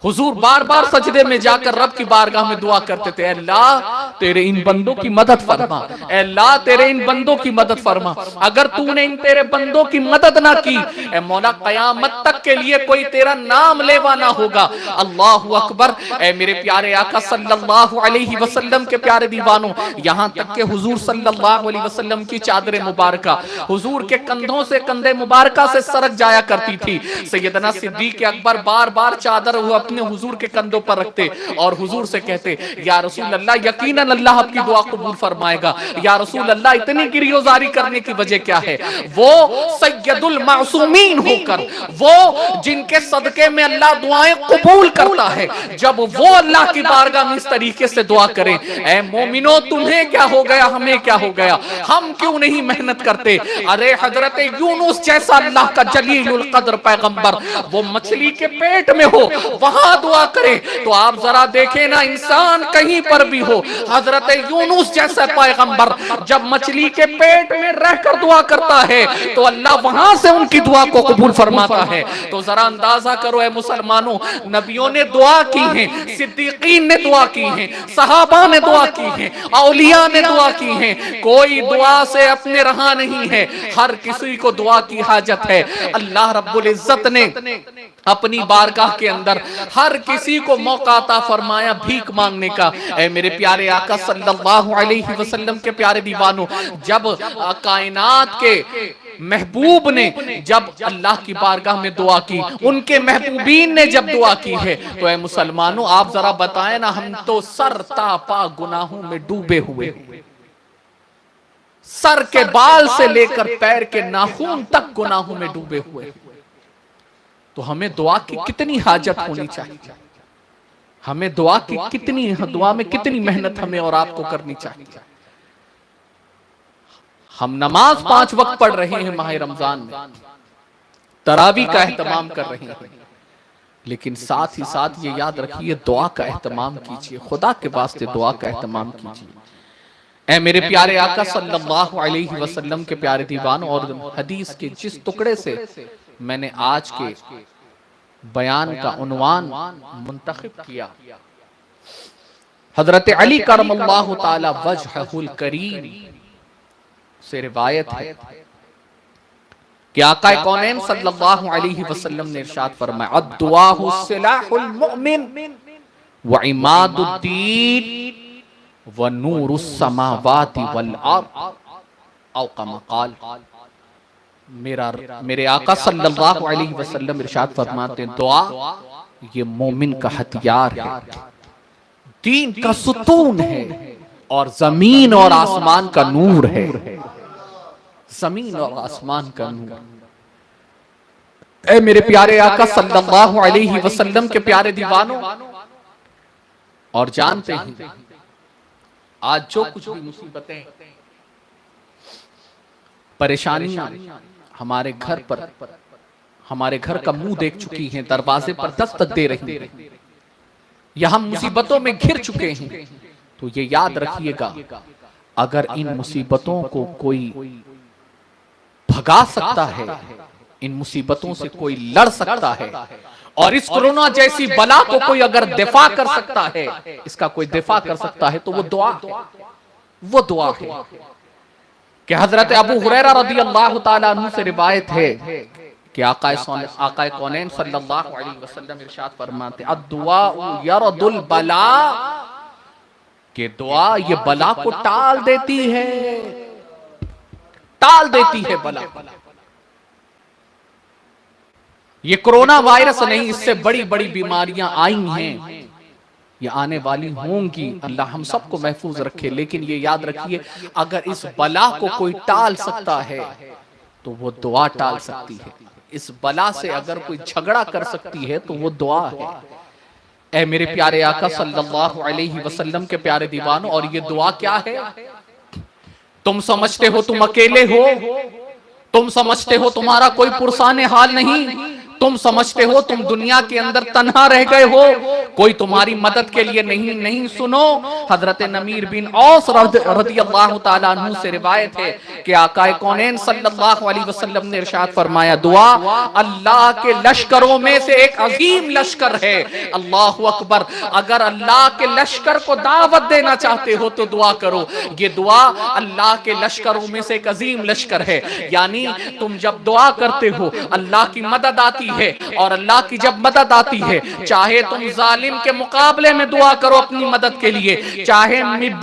हुजूर बार बार सजदे में जाकर रब की बारगाह में दुआ करते थे, अल्लाह तेरे इन बंदों की मदद फरमा, अल्लाह तेरे इन बंदों की मदद फरमा। अगर तूने इन तेरे बंदों की मदद ना की, ए मौला कयामत तक के लिए कोई तेरा नाम लेवा ना होगा। अल्लाहु अकबर। ए मेरे प्यारे आका सल्लल्लाहु अलैहि वसल्लम के प्यारे दीवानों, यहाँ तक के हुजूर सल्लल्लाहु अलैहि वसल्लम की चादर मुबारका हुजूर के कंधों से कंधे मुबारका से सरक जाया करती थी। सैयदना सिद्दीक अकबर बार बार चादर अपने हुजूर के कंधों पर रखते और हुजूर से कहते, या रसूल अल्लाह, यकीनन अल्लाह आपकी दुआ कबूल फरमाएगा। या रसूल अल्लाह, इतनी गिरियोजारी करने की वजह क्या है? वो सैयदुल मासूमीन होकर, वो जिनके सदके में अल्लाह दुआएं कबूल करता है, जब वो अल्लाह की बारगाह में इस तरीके से दुआ करें, ऐ मोमिनो तुम्हें क्या हो गया, हमें क्या हो गया, हम क्यों नहीं मेहनत करते? अरे हजरत यूनुस जैसा अल्लाह का जलीलुल कद्र पैगंबर, वो मछली के पेट में हो, वहां दुआ करे, तो आप जरा देखें ना, इंसान कहीं पर भी हो, हजरत यूनुस जैसा पैगंबर जब मछली के पेट में रहकर दुआ करता है तो अल्लाह वहां से उनकी दुआ को कबूल फरमाता है। तो जरा अंदाजा करो ए मुसलमानों, नबियों ने दुआ की है, सिद्दीकीन ने दुआ की है, सहाबा ने दुआ की है, औलिया ने दुआ की है, कोई दुआ से अपने रहा नहीं है, हर किसी को दुआ की हाजत है। अल्लाह रब्बुल इज्जत ने अपनी बारगाह के अंदर हर किसी को मौका अता फरमाया भीख मांगने का। ऐ मेरे प्यारे आका सल्लल्लाहु अलैहि वसल्लम के प्यारे दीवानों, जब कायनात के महबूब ने जब अल्लाह की बारगाह में दुआ की, उनके महबूबीन ने जब दुआ की है, तो ऐ मुसलमानों आप जरा बताएं ना, हम तो सर तापा गुनाहों में डूबे हुए, सर के बाल से लेकर पैर के नाखून तक गुनाहों में डूबे हुए, तो हमें दुआ की कितनी हाजत होनी चाहिए, हमें दुआ की कितनी, दुआ में कितनी मेहनत हमें और आपको करनी चाहिए। हम नमाज 5 वक्त पढ़ रहे हैं माह रमजान में, तरावी का एहतमाम कर रहे हैं, लेकिन साथ ही साथ ये याद रखिए दुआ का एहतमाम कीजिए, खुदा के वास्ते दुआ का एहतमाम कीजिए। ऐ मेरे प्यारे आका सल्लल्लाहु अलैहि वसल्लम के प्यारे दीवान, और हदीस के जिस टुकड़े से मैंने आज के बयान का उन्वान मुंतखब किया, हजरत अली करमल्लाहु ताला वजहुल करीम से रिवायत है कि आका कौनैन सल्लल्लाहु अलैहि वसल्लम ने इरशाद फरमाया, अद्दुआहु सिलाहुल मुमिन व इमादुद्दीन व नूरुस समावाति वल अर्द औ कमा क़ाल। मेरे आका सल्लल्लाहु अलैहि वसल्लम इरशाद फरमाते, दुआ ये मोमिन का हथियार है, दीन का सुतून है, और जमीन और आसमान का नूर है। जमीन और आसमान का नूर। ऐ मेरे प्यारे आका सल्लल्लाहु अलैहि वसल्लम के प्यारे दीवानों, और जानते हैं आज जो कुछ भी मुसीबतें, परेशानियां हमारे घर पर, हमारे घर का मुंह देख चुकी हैं, दरवाजे पर दस्तक दे रही हैं, या हम मुसीबतों में घिर चुके हैं, तो ये याद रखिएगा, अगर इन मुसीबतों को कोई भगा सकता है, इन मुसीबतों से कोई लड़ सकता है, और इस कोरोना जैसी बला को कोई अगर दिफा कर सकता है, इसका कोई दिफा कर सकता है, तो वो दुआ है। वो दुआ है कि हजरत अबू हुरैरा रज़ियल्लाहु ताला अन्हु से रिवायत है कि आका कौनैन सल्लल्लाहु अलैहि वसल्लम इरशाद फरमाते, अद्दुआ यरदुल बला, कि दुआ ये बला को टाल देती है, टाल देती है बला। ये कोरोना वायरस नहीं, इससे बड़ी बड़ी बीमारियां आई हैं, ये आने वाली होंगी, अल्लाह हम सबको महफूज रखे। लेकिन ये याद रखिए, अगर इस बला को कोई टाल सकता है तो वो दुआ टाल सकती है। इस बला से अगर कोई झगड़ा कर सकती है तो वो दुआ है। ऐ मेरे प्यारे आका सल्लल्लाहु अलैहि वसल्लम के प्यारे दीवानों, और ये दुआ क्या है? तुम समझते हो तुम अकेले हो, तुम समझते हो तुम्हारा कोई पुरसाने हाल नहीं, तुम समझते हो तुम दुनिया के अंदर तन्हा रह गए हो, कोई तुम्हारी मदद के लिए नहीं। सुनो, हजरत नमीर बिन औस रज़ियल्लाहु ताला अन्हु से रिवायत है कि आका कौनैन सल्लल्लाहु अलैहि वसल्लम ने इरशाद फरमाया, दुआ अल्लाह के लश्करों में से एक अजीम लश्कर है। अल्लाहु अकबर। अगर अल्लाह के लश्कर को दावत देना चाहते हो तो दुआ करो। ये दुआ अल्लाह के लश्करों में से एक अजीम लश्कर है। यानी तुम जब दुआ करते हो अल्लाह की मदद आती है, और अल्लाह की जब मदद आती है, चाहे तुम जालिम के मुकाबले में दुआ करो अपनी मदद के लिए, चाहे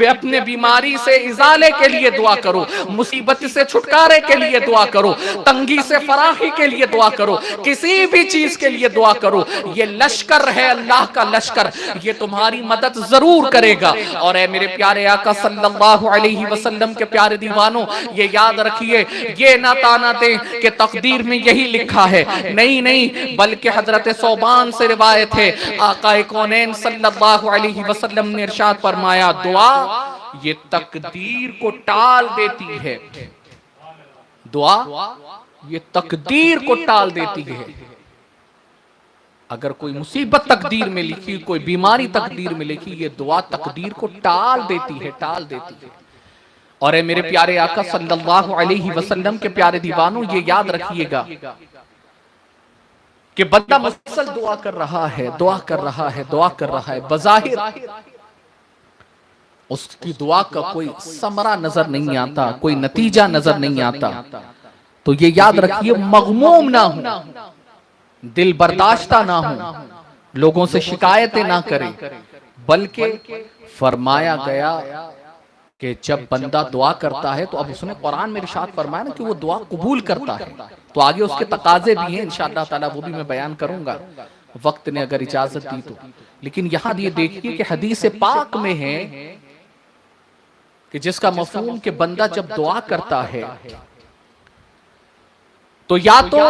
अपने बीमारी से इजाले के लिए दुआ करो, मुसीबत से छुटकारे के लिए दुआ करो, तंगी से फराखी के लिए दुआ करो, किसी भी चीज के लिए दुआ करो, ये लश्कर है अल्लाह का लश्कर, ये तुम्हारी मदद जरूर करेगा। और ऐ मेरे प्यारे आका सल्लल्लाहु अलैहि वसल्लम के प्यारे दीवानों, ये याद रखिए, ये ना ताना दें कि तकदीर में यही लिखा है, नहीं, बल्कि हजरत सौबान से रिवायत है, आका कौनैन सल्लल्लाहु अलैहि वसल्लम ने इरशाद फरमाया, दुआ ये तकदीर को टाल देती है। दुआ ये तकदीर को टाल देती है। अगर कोई मुसीबत तकदीर में लिखी, कोई बीमारी तकदीर में लिखी, ये दुआ तकदीर को टाल देती है, टाल देती है। और ऐ मेरे प्यारे आका सल्लल्लाहु अलैहि वसल्लम के प्यारे दीवानों, ये याद रखिएगा कि बंदा मुसलसल दुआ कर रहा है, दुआ कर रहा है, दुआ कर रहा है, बज़ाहिर उसकी दुआ का कोई समरा नजर नहीं आता, कोई नतीजा नजर नहीं आता, तो ये याद रखिए, मगमूम ना हो, दिल बर्दाश्ता ना हो, लोगों से शिकायतें ना करें, बल्कि फरमाया गया कि जब बंदा दुआ करता है, तो अब उसने कुरान में इरशाद फरमाया ना कि वो दुआ कबूल करता है, तो आगे उसके तकाजे भी हैं इंशाअल्लाह ताला, वो भी मैं बयान करूंगा वक्त ने अगर इजाजत दी तो। लेकिन यहां ये देखिए कि हदीस पाक में है कि जिसका मफहूम कि बंदा जब दुआ करता है तो या तो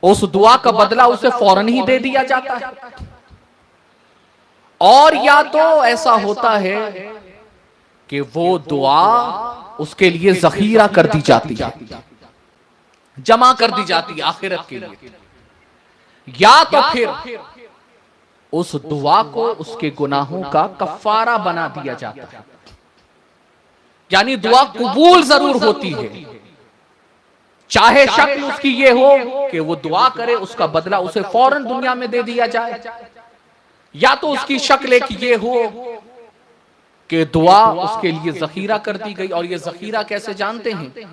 उस दुआ का बदला उसे फौरन ही दे दिया जाता है, और या तो ऐसा होता है कि वो दुआ उसके लिए जखीरा कर दी जाती है, जमा कर दी जाती है आखिरत के लिए, या तो फिर उस दुआ को उसके गुनाहों का कफारा बना दिया जाता है। यानी दुआ कबूल जरूर होती है, चाहे शक्ल उसकी ये हो कि वो दुआ करे उसका बदला उसे फौरन दुनिया में दे दिया जाए, या तो उसकी शक्ल एक ये हो कि दुआ उसके लिए जखीरा कर दी गई। और ये जखीरा कैसे जानते हैं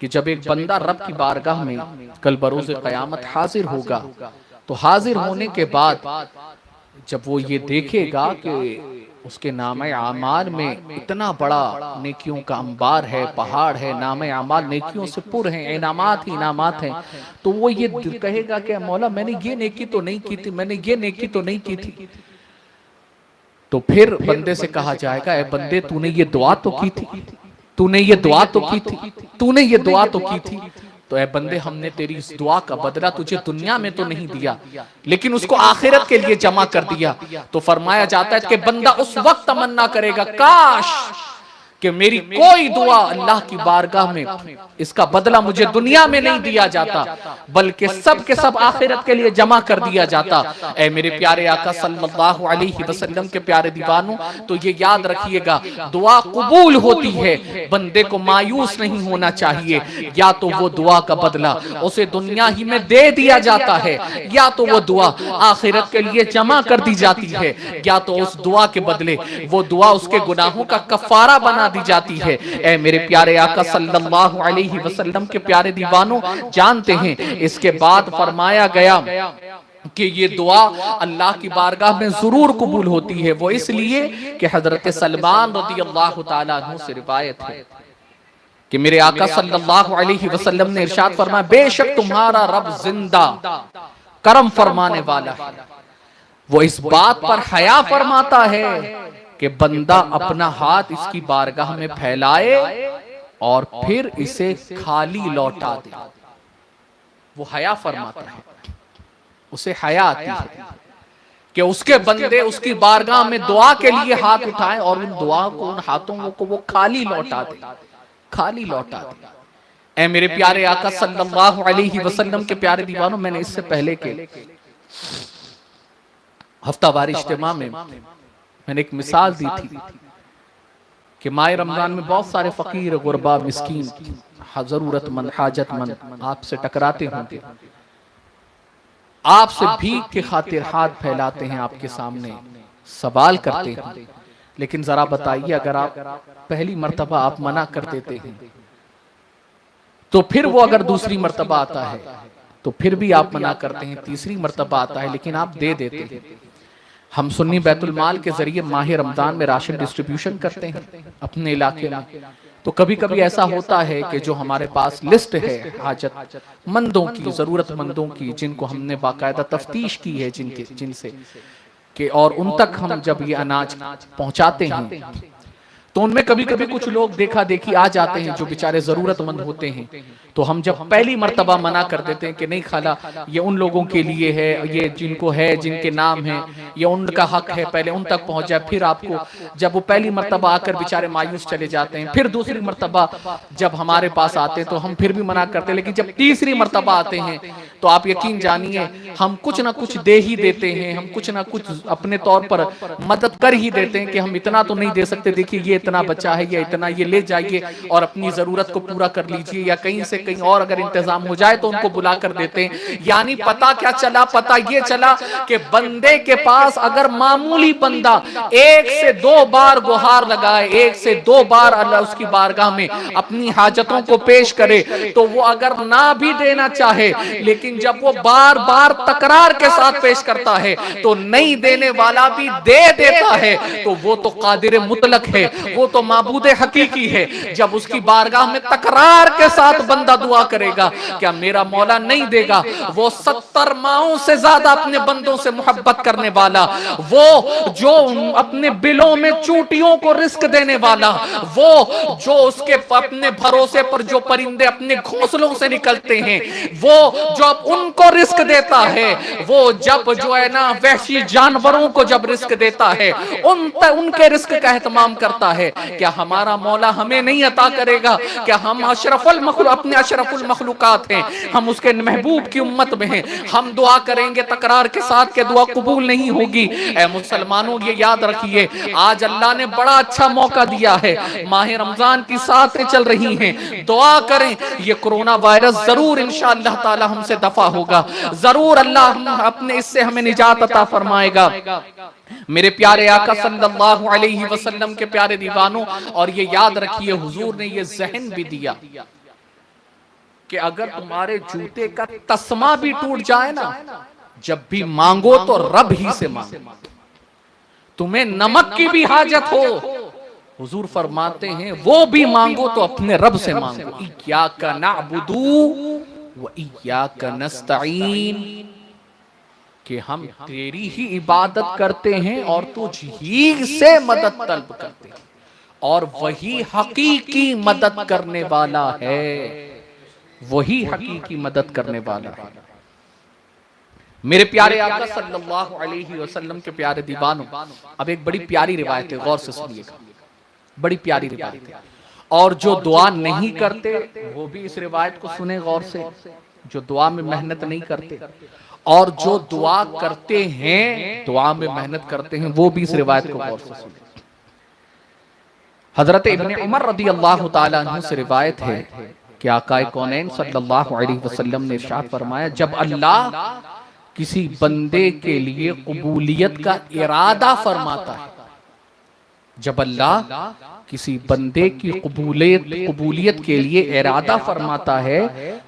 कि जब एक बंदा रब की बारगाह में कल बरोज़ क़यामत हाजिर होगा, तो हाजिर होने के बाद जब वो ये देखेगा कि उसके नामे आमाल में इतना बड़ा नेकियों का अंबार है, पहाड़ है, नामे आमाल नेकियों से पुर हैं, इनामात ही इनामात हैं, तो वो ये कहेगा कि मौला मैंने ये नेकी तो नहीं की थी, मैंने ये नेकी तो नहीं की थी। तो फिर बंदे से कहा जाएगा, ए बंदे तूने ये दुआ तो की थी, तूने ये दुआ तो की थी, तूने ये दुआ तो की थी। तो ए बंदे हमने तेरी इस दुआ का बदला तुझे दुनिया में तो नहीं दिया, लेकिन उसको आखिरत के लिए जमा कर दिया। तो फरमाया जाता है कि बंदा उस वक्त तमन्ना करेगा, काश कि मेरी कोई दुआ अल्लाह की बारगाह में इसका बदला मुझे दुनिया में नहीं दिया जाता, बल्कि सब के सब आखिरत के लिए जमा कर दिया जाता। ऐ मेरे प्यारे आका सल्लल्लाहु अलैहि वसल्लम के प्यारे दीवानों, तो ये याद रखिएगा, दुआ कबूल होती है, बंदे को मायूस नहीं होना चाहिए। या तो वो दुआ का बदला उसे दुनिया ही में दे दिया जाता है, या तो वो दुआ आखिरत के लिए जमा कर दी जाती है, या तो उस दुआ के बदले वो दुआ उसके गुनाहों का कफारा बना दी जाती है। ऐ मेरे प्यारे आका सल्लल्लाहु अलैहि वसल्लम के प्यारे दीवानों, जानते हैं इसके बाद फरमाया गया कि ये दुआ अल्लाह की बारगाह में जरूर कबूल होती है। वो इसलिए कि हजरत सलमान रज़ियल्लाहु ताला अन्हु से रिवायत है कि मेरे आका सल्लल्लाहु अलैहि वसल्लम ने इरशाद फरमाया, बेशक तुम्हारा रब जिंदा करम फरमाने वाला है, वो इस बात पर हया फरमाता है कि बंदा अपना हाथ इसकी बारगाह में फैलाए और फिर इसे खाली लौटा दे। वो हया फरमाता है, उसे हया आती है कि उसके बंदे उसकी बारगाह में दुआ के लिए हाथ उठाएं और उन दुआ को, उन हाथों को वो खाली लौटा दे, खाली लौटा दे। ऐ मेरे प्यारे आका सल्लल्लाहु अलैहि वसल्लम के प्यारे दीवानों, मैंने इससे पहले के हफ्तावार इज्तिमा में मैंने एक मिसाल दी थी कि माह रमजान में बहुत सारे फकीर, गुरबा, मिस्कीन, जरूरतमंद, हाजतमंद आपसे टकराते होंगे, आपसे भीख के खातिर हाथ फैलाते हैं, आपके सामने सवाल करते हैं। लेकिन जरा बताइए, अगर आप पहली मर्तबा आप मना कर देते हैं, तो फिर वो अगर दूसरी मर्तबा आता है तो फिर भी आप मना करते हैं, तीसरी मर्तबा आता है लेकिन आप दे देते हैं। हम सुन्नी बैतुल माल के जरिए माह रमजान में राशन डिस्ट्रीब्यूशन करते हैं अपने इलाके में। तो कभी कभी ऐसा होता है कि जो हमारे पास लिस्ट है हाजतमंदों की, जरूरतमंदों की, जिनको हमने बाकायदा तफ्तीश की है जिनसे कि और उन तक हम जब ये अनाज पहुंचाते हैं, तो उनमें कभी कभी कुछ लोग देखा देखी आ जाते हैं जो बेचारे जरूरतमंद होते हैं। तो हम जब पहली मर्तबा मना कर देते हैं कि नहीं खाला, ये उन लोगों के लिए है, ये जिनको है, जिनके नाम है, ये उनका हक है, पहले उन तक पहुंच जाए। फिर आपको जब वो पहली मर्तबा आकर बेचारे मायूस चले जाते हैं, फिर दूसरी मर्तबा जब हमारे पास आते हैं तो हम फिर भी मना करते हैं, लेकिन जब तीसरी मर्तबा आते हैं तो आप यकीन जानिए हम कुछ ना कुछ दे ही देते हैं, हम कुछ ना कुछ अपने तौर पर मदद कर ही देते हैं कि हम इतना तो नहीं दे सकते, देखिए ये इतना बचा है या इतना ये ले जाइए और अपनी जरूरत को पूरा कर लीजिए, या कहीं से कहीं और अगर इंतजाम हो जाए तो उनको बुला कर देते हैं। यानी पता क्या चला, पता ये चला कि बंदे के पास अगर मामूली बंदा 1 से 2 बार गुहार लगाए, 1 से 2 बार अल्लाह उसकी बारगाह में अपनी हाजतों को पेश करे, तो वो अगर ना भी देना चाहे, लेकिन जब वो बार बार तकरार के साथ पेश करता है तो नहीं देने वाला भी दे देता है, तो वो तो कादिर मुतलक है, वो तो माबूदे हकीकी है। जब उसकी बारगाह में तकरार के साथ बंदा दुआ करेगा, क्या मेरा मौला नहीं देगा? वो 70 माओं से ज्यादा अपने बंदों से मोहब्बत करने वाला, वो जो अपने बिलों में चूटियों को रिस्क देने वाला, वो जो उसके अपने भरोसे पर जो परिंदे अपने घोंसलों से निकलते हैं, वो जो उनको रिस्क देता है, वो जब जो है ना वहशी जानवरों को जब रिस्क देता है, उनके रिस्क का एहतमाम करता है, क्या हमारा मौला हमें नहीं अता करेगा? क्या हम अशरफुल मखलूक, अपने अशरफुल मखलूकात हैं, हम उसके महबूब की उम्मत में हैं, हम दुआ करेंगे तकरार के साथ के दुआ कबूल नहीं होगी। ऐ मुसलमानों, ये याद रखिए, आज अल्लाह ने बड़ा अच्छा मौका दिया है, माह रमजान की सातें चल रही हैं, दुआ करें ये कोरोना वायरस जरूर इंशाअल्लाह ताला हमसे दफा होगा, जरूर अल्लाह अपने इससे हमें निजात अता फरमाएगा। मेरे प्यारे आका सल्लल्लाहु अलैहि वसल्लम के प्यारे दीवानों, और ये याद रखिए हुजूर ने ये जहन भी दिया कि अगर तुम्हारे जूते का तस्मा भी टूट जाए ना, जब भी मांगो तो रब ही से मांगो। तुम्हें नमक की भी हाजत हो, हुजूर फरमाते हैं वो भी मांगो तो अपने रब से मांगो। इय्याका नअबुदु व इय्याका नस्तईन, कि हम तेरी ही इबादत करते हैं और तुझ ही से मदद तलब करते हैं, और वही हकीकी मदद करने वाला है, वही हकीकी मदद करने वाला है। मेरे प्यारे आका सल्लल्लाहु अलैहि वसल्लम के प्यारे दीवानों, अब एक बड़ी प्यारी रिवायत है, गौर से सुनिएगा, बड़ी प्यारी रिवायत है। और जो दुआ नहीं करते वो भी इस रिवायत को सुने गौर से, जो दुआ में मेहनत नहीं करते, और जो दुआ करते हैं, दुआ में मेहनत करते हैं, वो भी इस रिवायत को गौर से सुने। हजरत इब्ने उमर रदी अल्लाह तआला अन्हु से रिवायत है कि आकाए कौनैन सल्लल्लाहु अलैहि वसल्लम ने इरशाद फरमाया, जब अल्लाह किसी बंदे के लिए कबूलियत का इरादा फरमाता है, जब अल्लाह किसी बंदे की कबूलियत के लिए इरादा फरमाता है,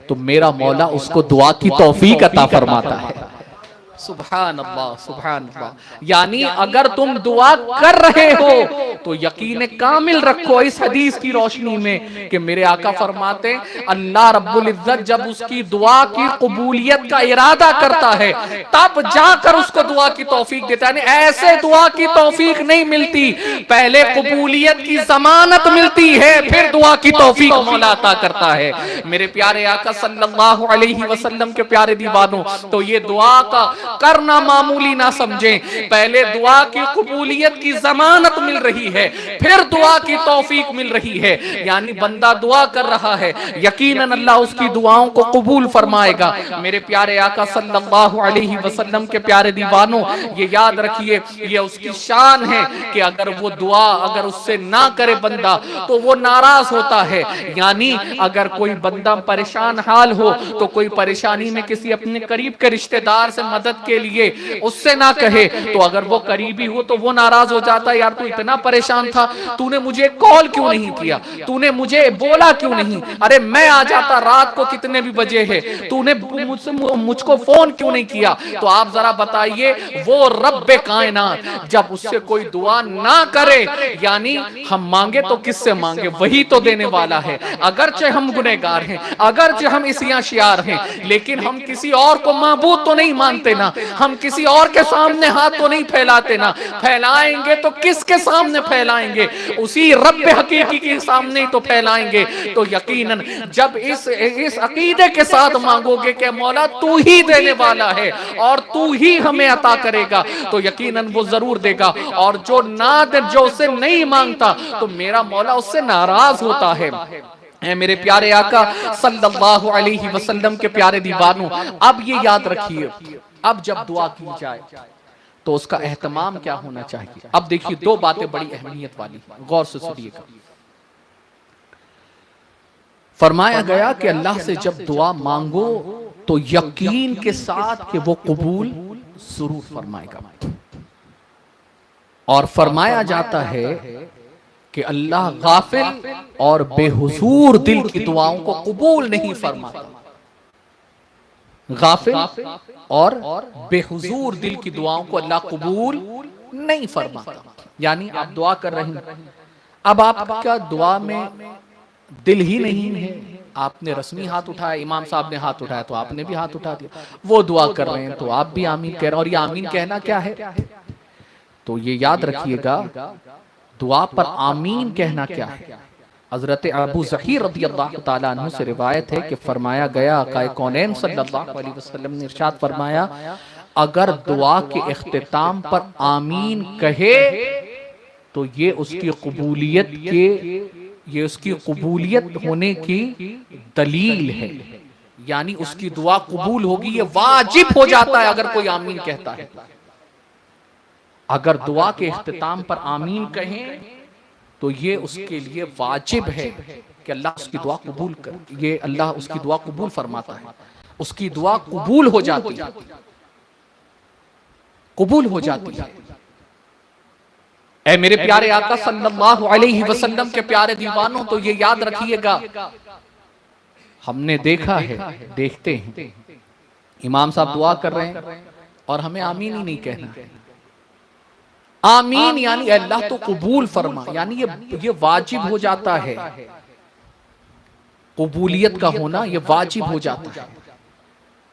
तो मेरा मौला उसको दुआ की तौफीक अता फरमाता है। सुभान अल्लाह, सुभान अल्लाह। यानी अगर तुम दुआ कर रहे हो तो यकीन कामिल रखो इस हदीस की रोशनी में कि मेरे आका फरमाते अल्लाह रब्बुल इज्जत जब उसकी दुआ की कबूलियत का इरादा करता है तब जाकर उसको दुआ की तौफीक देता है। ऐसे दुआ की तौफीक नहीं मिलती, पहले कबूलियत की जमानत मिलती है, फिर दुआ की तौफीक मौला अता करता है। मेरे प्यारे आका सल्लल्लाहु अलैहि वसल्लम के प्यारे दीवानों, तो ये दुआ का करना मामूली ना समझें, पहले दुआ की कबूलियत की जमानत मिल रही है, फिर दुआ की तौफीक मिल रही है। यानी बंदा दुआ कर रहा है, यकीनन अल्लाह उसकी दुआओं को कबूल फरमाएगा। मेरे प्यारे आका सल्लल्लाहु अलैहि वसल्लम के प्यारे दीवानों, ये याद रखिए, ये उसकी शान है कि अगर वो दुआ अगर उससे ना करे बंदा तो वो नाराज होता है। यानी अगर कोई बंदा परेशान हाल हो तो कोई परेशानी में किसी अपने करीब के रिश्तेदार से मदद के लिए उससे ना कहे, तो अगर वो करीबी हो तो वो नाराज हो जाता है, यार तू इतना परेशान था, तूने मुझे कॉल क्यों नहीं किया, तूने मुझे बोला क्यों नहीं, अरे मैं आ जाता, रात को कितने भी बजे है, तूने मुझको फोन क्यों नहीं किया। तो आप जरा बताइए, वो रब्बे कायनात जब उससे कोई दुआ ना करे, यानी हम मांगे तो किससे मांगे, वही तो देने वाला है। अगरचे हम गुनहगार हैं, अगरचे हम इसियां शियार हैं, लेकिन हम किसी और को माबूद तो नहीं मानते ना, हम किसी और के सामने हाथ तो नहीं फैलाते ना, फैलाएंगे तो किसके सामने फैलाएंगे, उसी रब्ब हकीकी के सामने ही तो फैलाएंगे। तो यकीनन जब इस अकीदे के साथ मांगोगे कि मौला तू ही देने वाला है और तू ही हमें अता करेगा, तो यकीनन वो जरूर देगा। और जो ना दे, जो उससे नहीं मांगता, तो मेरा मौला उससे नाराज होता है। मेरे प्यारे आका सल्लल्लाहु अलैहि वसल्लम के प्यारे दीवानों, अब ये याद रखिए, अब जब दुआ की जाए तो उसका एहतमाम क्या होना चाहिए। अब देखिए, दो बातें बड़ी अहमियत वाली, गौर से सुनिएगा। फरमाया गया कि अल्लाह से जब दुआ मांगो तो यकीन के साथ कि वो कबूल जरूर फरमाएगा। और फरमाया जाता है कि अल्लाह गाफिल और बेहुजूर दिल की दुआओं को कबूल नहीं फरमाता। गाफिल और बेहुजूर दिल की दुआओं को अल्लाह कबूल नहीं फरमाता। यानी आप दुआ कर रहे हैं, अब आपका दुआ में दिल ही नहीं है, आपने रस्मी हाथ उठाया, इमाम साहब ने हाथ उठाया तो आपने भी हाथ उठा दिया, वो दुआ कर रहे हैं तो आप भी आमीन कह रहे हैं। और ये आमीन कहना क्या है, तो ये याद रखिएगा, दुआ पर आमीन कहना क्या है। हजरत अबू ज़हीर रज़ियल्लाहु ताला अन्हु से रिवायत है कि फरमाया गया, आक़ाए कौनैन सल्लल्लाहु अलैहि वसल्लम ने इरशाद फरमाया, अगर दुआ के इख्तिताम पर आमीन कहे तो ये उसकी कबूलियत के, ये उसकी कबूलियत होने की दलील है, यानी उसकी दुआ कबूल होगी, ये वाजिब हो जाता है अगर कोई आमीन कहता है। अगर दुआ के इख्तिताम पर आमीन कहें तो ये उसके लिए वाजिब है कि अल्लाह उसकी दुआ कबूल कर, ये अल्लाह उसकी दुआ कबूल फरमाता है, उसकी दुआ कबूल हो जाती है, कबूल हो जाती है। ऐ मेरे प्यारे आका सल्लल्लाहु अलैहि वसल्लम के प्यारे दीवानों, तो ये याद रखिएगा, हमने देखा है, देखते हैं इमाम साहब दुआ कर रहे हैं और हमें आमीन ही नहीं कहना है। आमीन यानी अल्लाह तो कबूल फरमा, यानी ये वाजिब हो जाता है, कबूलियत का होना ये वाजिब हो जाता है।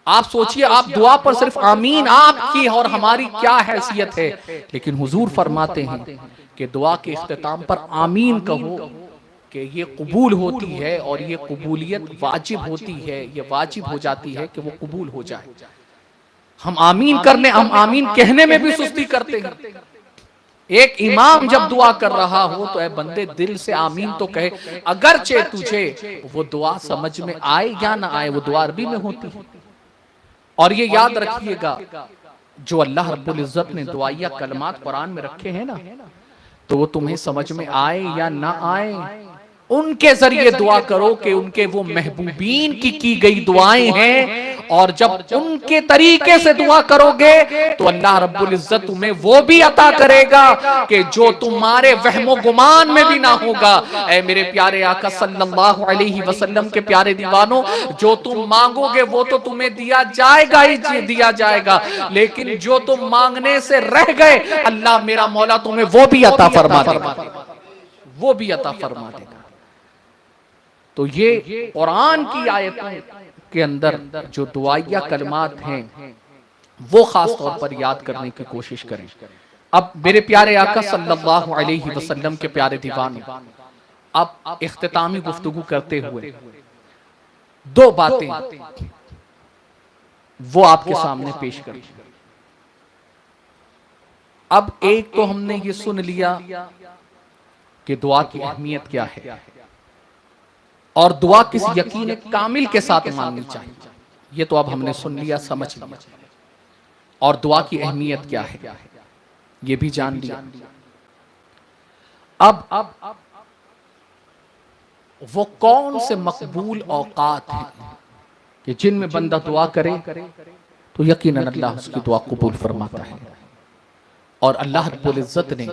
आप सोचिए, आप दुआ पर सिर्फ आमीन, आपकी और हमारी क्या हैसियत है, लेकिन हुजूर फरमाते हैं कि दुआ के इख्तिताम पर आमीन कहो कि ये कबूल होती है और ये कबूलियत वाजिब होती है, ये वाजिब हो जाती है कि वो कबूल हो जाए। हम आमीन करने, हम आमीन कहने में भी सुस्ती करते हैं। एक इमाम जब दुआ कर रहा हो तो ऐ बंदे दिल से आमीन तो कहे, अगरचे तुझे वो दुआ समझ में आए या ना आए, वो दुआ अरबी में होती है। और ये याद रखिएगा, जो अल्लाह रब्बुल इज्जत ने दुआया कलमात कुरान में रखे हैं ना, तो वो तुम्हें समझ में आए या ना आए, उनके जरिए दुआ करो कि उनके वो महबूबीन की गई दुआएं हैं, और जब उनके तरीके से दुआ करोगे तो अल्लाह रब्बुल इज्जत तुम्हें वो भी अता करेगा कि जो तुम्हारे वहमो गुमान में भी ना होगा। ऐ मेरे प्यारे आका सल्लल्लाहु अलैहि वसल्लम के प्यारे दीवानों, जो तुम मांगोगे वो तो तुम्हें दिया जाएगा ही दिया जाएगा, लेकिन जो तुम मांगने से रह गए, अल्लाह मेरा मौला तुम्हें वो भी अता फरमा देगा, वो भी अता फरमा देगा। तो ये कुरान की आयतों के अंदर जो दुआया कलमात हैं वो खास तौर पर याद करने की कोशिश करें। अब मेरे प्यारे आका सल्लल्लाहु अलैहि वसल्लम के प्यारे दीवाने, अब इख्तितामी गुफ्तगू करते हुए दो बातें वो आपके सामने पेश कर। अब एक तो हमने ये सुन लिया कि दुआ की अहमियत क्या है और दुआ किस यकीन कामिल के साथ मांगनी चाहिए, ये तो अब हमने सुन लिया, समझ लिया। और दुआ की अहमियत क्या है ये भी जान लिया। अब वो कौन से मकबूल औकात हैं कि जिनमें बंदा दुआ करे तो यकीनन अल्लाह उसकी दुआ कबूल फरमाता है। और अल्लाह रब्बुल इज्जत ने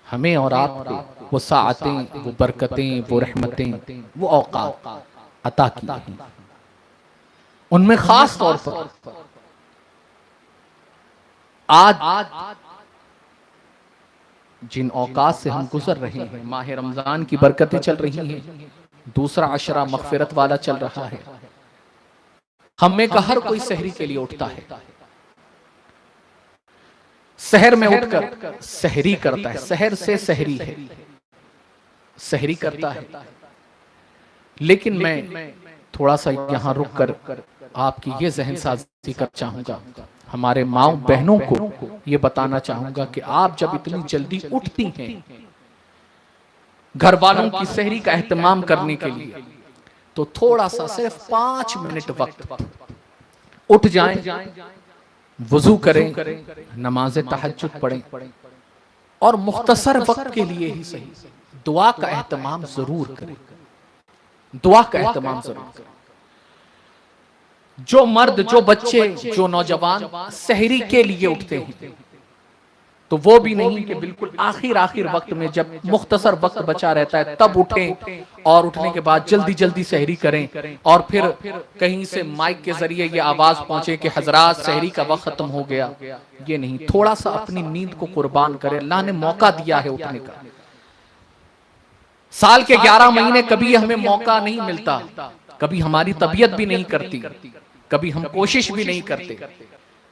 हमें और आपको वो साअतें, वो बरकतें, वो रहमतें, वो औकात अता की हैं। उनमें खास तौर पर आज जिन औकात से हम गुजर रहे हैं, माह रमजान की बरकतें चल रही हैं, दूसरा अशरा मगफिरत वाला चल रहा है। हम में का हर कोई सहरी के लिए उठता है, सहर में उठकर सहरी करता है, सहर से सहरी है, सहरी करता है। लेकिन मैं थोड़ा सा यहां रुक कर आपकी ये जहन साजी कर चाहूंगा, हमारे माओ बहनों को ये बताना चाहूंगा कि आप जब इतनी जल्दी उठती हैं घर वालों की सहरी का एहतमाम करने के लिए, तो थोड़ा सा सिर्फ 5 मिनट वक्त उठ जाएं, वुजू करें, नमाज तहज्जुद पढ़ें और मुख्तसर वक्त के लिए ही सही दुआ का एहतमाम जरूर करें, दुआ का एहतमाम जरूर करें। जो मर्द, जो बच्चे, जो नौजवान सहरी के लिए उठते हैं तो वो भी नहीं कि बिल्कुल आखिर वक्त में जब मुख्तसर वक्त बचा रहता है तब उठें और उठने के बाद जल्दी जल्दी सहरी करें और फिर कहीं से माइक के जरिए ये आवाज पहुंचे कि हजरात सहरी का वक्त खत्म हो गया। ये नहीं, थोड़ा सा अपनी नींद को कुर्बान करें। अल्लाह ने मौका दिया है उठने का। साल के 11 महीने कभी हमें मौका नहीं मिलता, कभी हमारी तबीयत भी नहीं करती, कभी हम कोशिश भी नहीं करते,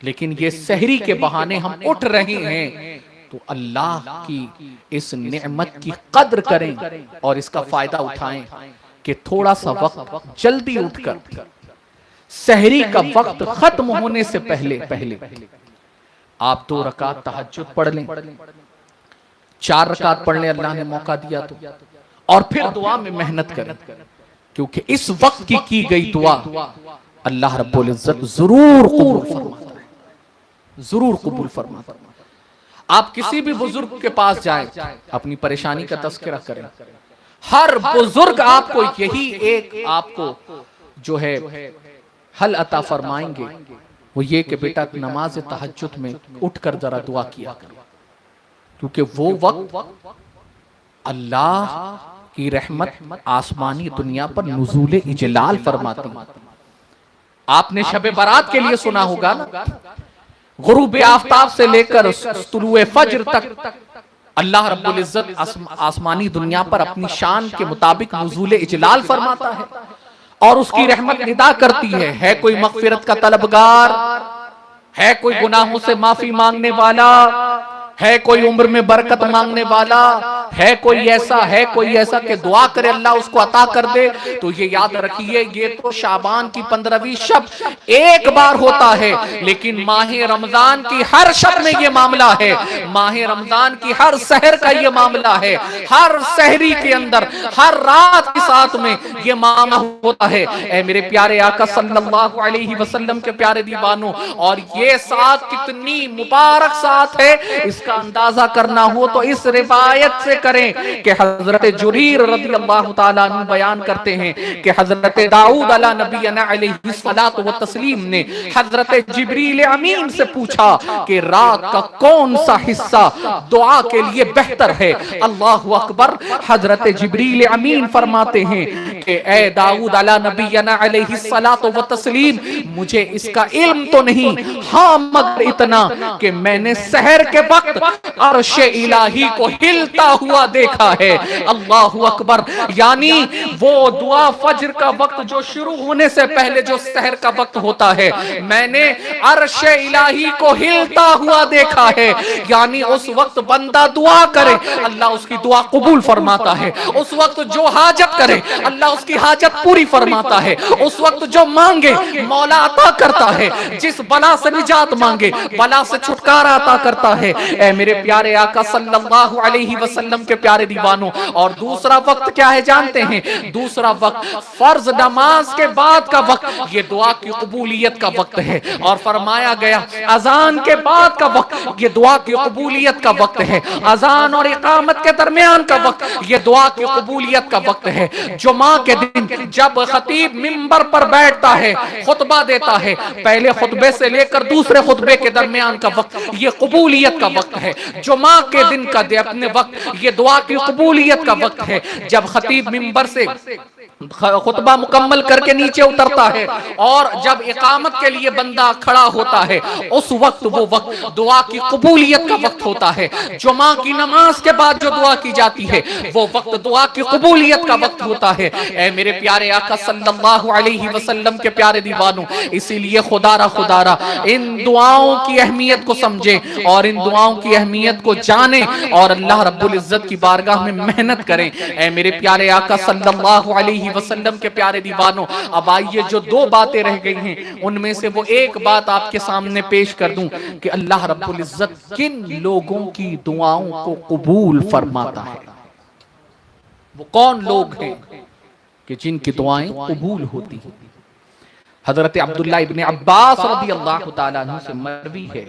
लेकिन ये सहरी के बहाने हम उठ रहे हैं तो अल्लाह की इस नेमत की कद्र करें और इसका फायदा उठाएं कि थोड़ा सा वक्त जल्दी उठकर सहरी का वक्त खत्म होने से पहले आप 2 रकात तहज्जुद पढ़ लें। 4 रकात पढ़ने अल्लाह ने मौका दिया तो, और फिर दुआ में मेहनत करें, क्योंकि इस वक्त की गई दुआ अल्लाह रब्बुल इज्जत जरूर कबूल फरमाता है, जरूर कबूल फरमाता है। आप किसी भी बुजुर्ग के पास जाएं, अपनी परेशानी का तज़किरा करें, हर बुजुर्ग आपको यही एक आपको जो है हल अता फरमाएंगे, वो ये कि बेटा नमाज तहज्जुद में उठकर जरा दुआ किया करो, क्योंकि वो वक्त अल्लाह की रहमत आसमानी दुनिया पर नुज़ूल इजलाल फरमाती है। आपने शब बारात के लिए सुना होगा ना, गुरूब आफ्ताब से लेकर तुलुए फज्र तक अल्लाह रब्बुल इज्जत आसमानी दुनिया पर अपनी शान के मुताबिक नुज़ूल इजलाल फरमाता है और उसकी रहमत निदा करती है कोई मगफिरत का तलबगार, है कोई गुनाहों से माफी मांगने वाला, है कोई उम्र में बरकत मांगने वाला, है कोई ऐसा कि दुआ करे अल्लाह उसको अता कर दे, तो ये याद रखिए ये तो शाबान की 15वीं शब एक बार होता है, लेकिन माह रमजान की हर शब में ये मामला है, माह रमजान की हर सहर का ये मामला है, हर सहरी के अंदर हर रात के साथ में ये मामला होता है। ऐ मेरे प्यारे आका सल्लल्लाहु अलैहि वसल्लम के प्यारे दीवानों, और ये साथ कितनी मुबारक साथ है, इसका अंदाजा करना हो तो इस रिवायत से करें कि हजरत जुरीर रज़ियल्लाहु ताला अन्हु बयान करते हैं कि हजरत दाऊद अला नबीना अलैहि सलातो व तस्लीम ने हजरत जिब्रील अमीन से पूछा कि रात का कौन सा हिस्सा दुआ के लिए बेहतर है। अल्लाहु अकबर। हजरत जिब्रील अमीन फरमाते हैं कि ए दाऊद अला नबीना अलैहि सलातो व तस्लीम, मुझे इसका इल्म तो नहीं, हाँ मगर इतना कि मैंने सहर के वक्त अर्शे इलाही को हिलता हुआ देखा है। अल्लाहु अकबर। यानी वो दुआ फज्र का वक्त जो शुरू होने से पहले जो सहर का वक्त होता है, मैंने अर्शे इलाही को हिलता हुआ देखा है। यानी उस वक्त बंदा दुआ करे अल्लाह उसकी दुआ कबूल फरमाता है, उस वक्त जो हाजत करे अल्लाह उसकी हाजत पूरी फरमाता है, उस वक्त जो मांगे मौला अता करता है, जिस बला से निजात मांगे बला से छुटकारा अता करता है। ऐ मेरे प्यारे आका सल्लल्लाहु अलैहि वसल्लम के प्यारे दीवानों, और दूसरा वक्त क्या है जानते हैं? दूसरा वक्त फर्ज नमाज के बाद का वक्त ये दुआ की कबूलियत का वक्त है, और फरमाया गया अजान के बाद का वक्त ये दुआ की कबूलियत का वक्त है, अजान और इकामत के दरमियान का वक्त ये दुआ की कबूलियत का वक्त है। जुमा के दिन जब खतीब मिंबर पर बैठता है, खुतबा देता है, पहले खुतबे से लेकर दूसरे खुतबे के दरमियान का वक्त ये कबूलियत का वक्त है। जुमा के दिन का दे अपने वक्त ये दुआ की कबूलियत का वक्त है। जब खतीब मिंबर से खुतबा मुकम्मल करके नीचे उतरता है और जब इकामत के लिए बंदा खड़ा होता है, उस वक्त वो वक्त दुआ की कबूलियत का वक्त होता है। जुमा की नमाज के बाद जो दुआ की जाती है वो वक्त दुआ की कबूलियत का वक्त होता है। ऐ मेरे प्यारे आका सल्लल्लाहु अलैहि वसल्लम के प्यारे दीवानों, इसीलिए खुदारा इन दुआओं की अहमियत को समझे और इन दुआओं की अहमियत को जाने और अल्लाह रब्बुल इज्जत की बारगाह में मेहनत करें। ऐ मेरे प्यारे आका सल्लल्लाहु अलैहि वसल्लम के प्यारे दीवानों, अब आइए जो 2 बातें रह गई हैं उनमें से वो एक बात आपके सामने पेश कर दूं कि अल्लाह रब्बुल इज्जत किन लोगों की दुआओं को कबूल फरमाता है। वो कौन लोग हैं कि जिनकी दुआएं कबूल होती हैं। हजरत अब्दुल्लाह इब्ने अब्बास रज़ियल्लाहु ताला अन्हु से मरवी है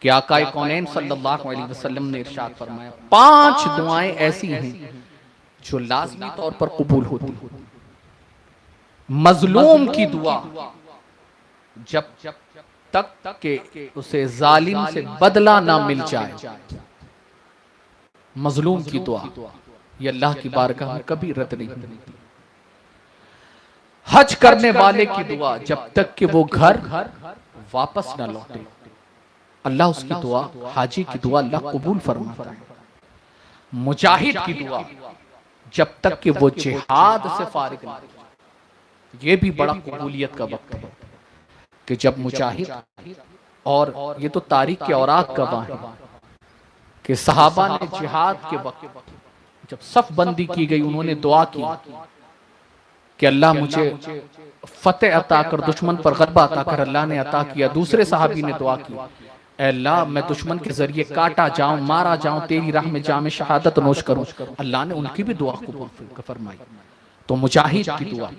कि आका कौनैन सल्लल्लाहु अलैहि वसल्लम ने इरशाद फरमाया 5 दुआएं ऐसी हैं जो लाज़मी तौर पर कबूल होती हैं। मजलूम की दुआ जब तक के उसे जालिम से बदला ना मिल जाए, मजलूम की दुआ ये अल्लाह की बारगाह में कभी रद्द नहीं होती। हज करने वाले की दुआ जब तक कि वो घर वापस ना लौटे, अल्लाह उसकी दुआ, हाजी की दुआ अल्लाह कबूल फरमाता है। मुजाहिद की दुआ जब तक कि वो जिहाद से फारिग ना, ये भी बड़ा कबूलियत का वक्त है कि जब मुजाहिद, और ये तो तारीख के औरात गवाह है कि सहाबा ने जिहाद के वक्त जब सफ बंदी की गई, उन्होंने दुआ की कि अल्लाह मुझे फतेह अता कर, दुश्मन पर गलबा अता कर। अल्लाह ने अता किया। दूसरे सहाबी ने दुआ की ऐ अल्लाह मैं दुश्मन के जरिए काटा जाऊं, मारा जाऊं, तेरी राह में जामे शहादत नोश करूं। अल्लाह ने उनकी भी दुआ कबूल फरमाई। तो मुजाहिद की दुआ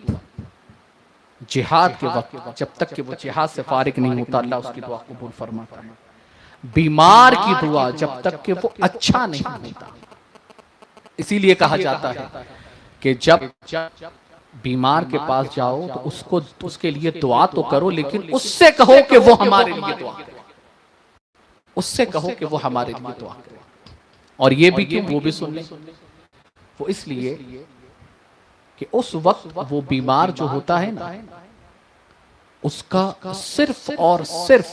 जिहाद के वक्त जब तक कि वो जिहाद से फारिग नहीं होता, अल्लाह उसकी दुआ कबूल फरमाता है। बीमार की दुआ जब तक कि वो अच्छा नहीं होता, इसीलिए कहा जाता है कि जब बीमार के पास जाओ तो उसको उसके लिए दुआ तो करो, लेकिन उससे कहो कि वो हमारे लिए दुआ करे, उससे कहो कि वो हमारे लिए दुआ करे। और ये भी क्यों, वो भी सुन ले। वो इसलिए कि उस वक्त वो बीमार जो होता है ना, उसका सिर्फ और सिर्फ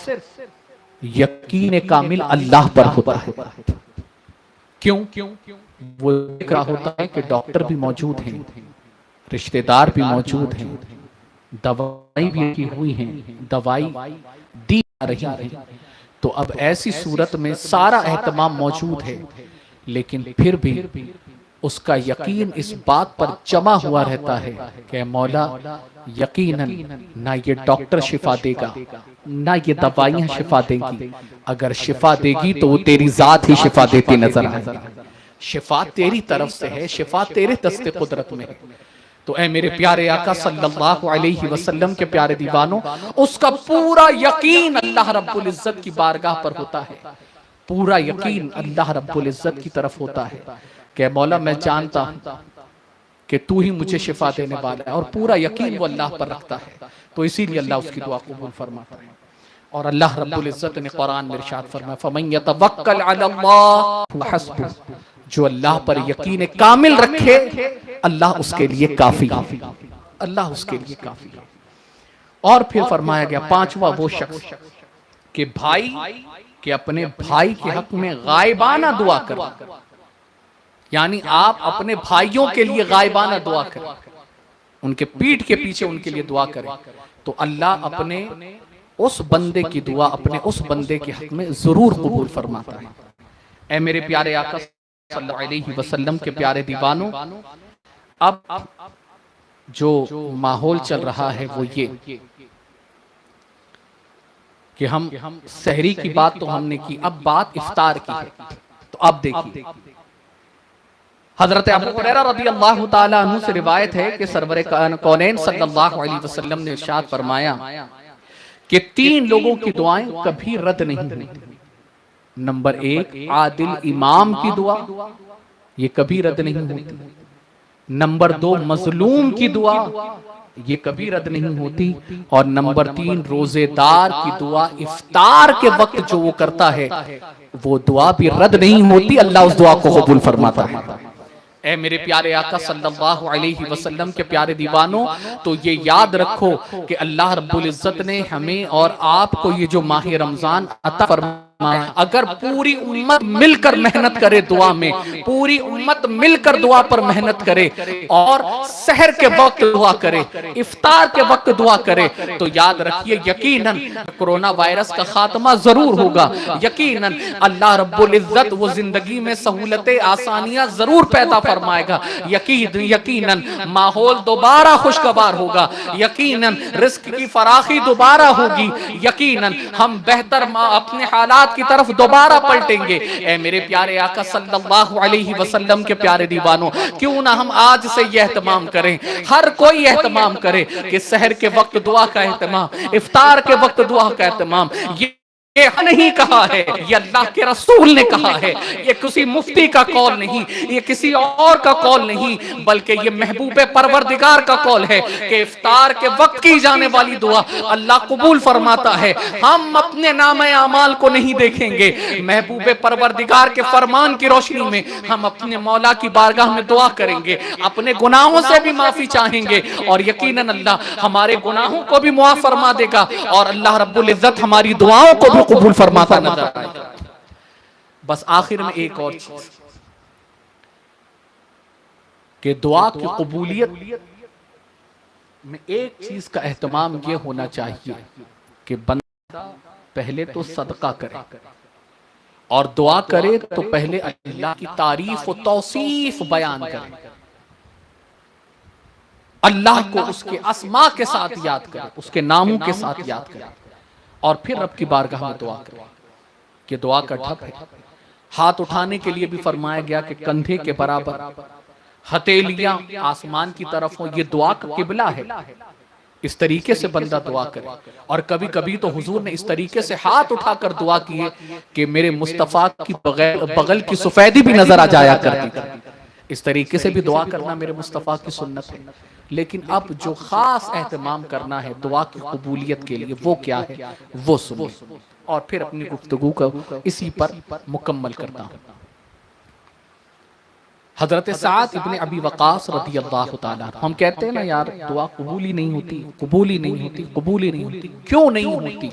यकीन कामिल अल्लाह पर होता है। क्यों? वो देख रहा होता है कि डॉक्टर भी मौजूद हैं, रिश्तेदार भी मौजूद हैं, दवाई भी की हुई है, दवाई दी जा रही है। तो अब ऐसी सूरत में सारा एहतमाम मौजूद है, लेकिन फिर भी उसका यकीन इस बात पर जमा हुआ रहता है कि मौला यकीनन ना ये डॉक्टर शिफा देगा, ना ये दवाइयां शिफा देंगी। अगर शिफा देगी तो वो तेरी जात ही शिफा देती नजर आएगी। शिफा तेरी तरफ से है, शिफा तेरे दस्ते कुदरत में है। तो ऐ मेरे प्यारे आका सल्लल्लाहु अलैहि वसल्लम के प्यारे दीवानों, उसका पूरा यकीन अल्लाह रब्बुल इज्जत की बारगाह पर होता है। पूरा यकीन अल्लाह रब्बुल इज्जत की तरफ होता है कि मौला मैं जानता हूं कि तू ही मुझे शिफा देने वाला है, और पूरा यकीन वो अल्लाह पर रखता है। तो इसीलिए अल्लाह उसकी दुआ कबूल फरमाता है। और अल्लाह रब्बुल इज्जत ने कुरान में इरशाद फरमाया, फमन यतवक्कल अलल्लाह हस्बुह, जो अल्लाह पर यकीन कामिल रखे अल्लाह उसके लिए काफी, अल्लाह उसके लिए काफी। और फिर फरमाया गया पांचवा वो शख्स कि भाई कि अपने भाई के हक में गायबाना दुआ करें, यानी आप अपने भाइयों के लिए गायबाना दुआ करें, उनके पीठ के पीछे उनके लिए दुआ करें, तो अल्लाह अपने उस बंदे की दुआ अपने उस बंदे के हक में जरूर कबूल फरमाता है। ऐ मेरे प्यारे आका सल्लल्लाहु अलैहि वसल्लम के प्यारे दीवानों, अब जो माहौल चल रहा है वो ये कि हम सहरी की बात तो हमने की, अब बात इफ्तार की है। तो अब देखिए हजरत अबू हुरैरा रज़ियल्लाहु ताला अन्हु से रिवायत है कि सरवरे कौनैन सल्लल्लाहु अलैहि वसल्लम ने इरशाद फरमाया कि 3 लोगों की दुआएं कभी रद्द नहीं होती। नंबर 1 आदिल इमाम की दुआ, ये कभी रद्द नहीं होती। नंबर 2 मजलूम की दुआ, ये कभी रद्द नहीं होती। और नंबर 3 रोजेदार की दुआ, इफ्तार के वक्त जो वो करता है वो दुआ भी रद्द नहीं होती, अल्लाह उस दुआ को कबूल फरमाता है। ऐ मेरे प्यारे आका सल्लल्लाहु अलैहि वसल्लम के प्यारे दीवानों, तो ये याद रखो कि अल्लाह रब्बुल इज्जत ने हमें और आपको ये जो माह रमजान अता फरमाया, अगर पूरी उम्मत मिलकर मेहनत करे दुआ में, पूरी उम्मत मिलकर दुआ पर मेहनत करे और सहर के वक्त दुआ करे, इफ्तार के वक्त दुआ करे, तो याद रखिए यकीनन कोरोना वायरस का खात्मा जरूर होगा। यकीनन अल्लाह रब्बुल इज्जत वो जिंदगी में सहूलतें आसानियां जरूर पैदा फरमाएगा। यकीनन माहौल दोबारा खुशगवार होगा, यकीनन रिस्क की फराखी दोबारा होगी, यकीनन हम बेहतर अपने हालात की तरफ दोबारा पलटेंगे। ऐ मेरे प्यारे आका सल्लल्लाहु अलैहि वसल्लम के प्यारे दीवानों, क्यों ना हम आज से यह एहतमाम करें, हर कोई एहतमाम करे कि सहर के वक्त दुआ का एहतमाम, इफ्तार के वक्त दुआ का एहतमाम, ये नहीं कहा है, ये अल्लाह के रसूल ने कहा है। ये किसी मुफ्ती का कौल नहीं, ये किसी और का कौल नहीं, बल्कि ये महबूबे परवरदिगार का कौल है कि इफ्तार के वक्त की जाने वाली दुआ अल्लाह कबूल फरमाता है। हम अपने नामे अमाल को नहीं देखेंगे, महबूबे परवरदिगार के फरमान की रोशनी में हम अपने मौला की बारगाह में दुआ करेंगे, अपने गुनाहों से भी माफी चाहेंगे, और यकीनन अल्लाह हमारे गुनाहों को भी मुआफ फरमा देगा, और अल्लाह रब्बुल इज्जत हमारी दुआओं को भी कबूल फरमाता नजर आएगा। बस आखिर में एक और चीज कि दुआ की कबूलियत में एक चीज का एहतमाम यह होना चाहिए कि बंदा पहले तो सदका करे, और दुआ करे तो पहले अल्लाह की तारीफ और तौसीफ बयान करे, अल्लाह को उसके अस्मा के साथ याद करे, उसके नामों के साथ याद करे, और फिर रब की बारगाह में दुआ करे। कि दुआ का ढप है। हाथ उठाने के लिए भी फरमाया गया कि कंधे के बराबर, हथेलियां आसमान की तरफ हो, ये दुआ का किबला है। इस तरीके से बंदा दुआ करे। और कभी कभी तो हुजूर ने इस तरीके से हाथ उठाकर दुआ किए कि मेरे मुस्तफा की बगल की सफेदी भी नजर आ जाया करती थी। इस तरीके से भी दुआ करना मेरे मुस्तफा की सुन्नत है। लेकिन अब जो खास एहतमाम करना है दुआ की कबूलियत के लिए, वो क्या है वो सुनिए और फिर अपनी गुफ्तगू को इसी पर मुकम्मल करता हूं। हजरत साद इब्ने अबी वक़ास रज़ी अल्लाह ताला, हम कहते हैं ना यार दुआ कबूल ही नहीं होती, कबूल ही नहीं होती, कबूल ही नहीं होती, क्यों नहीं होती?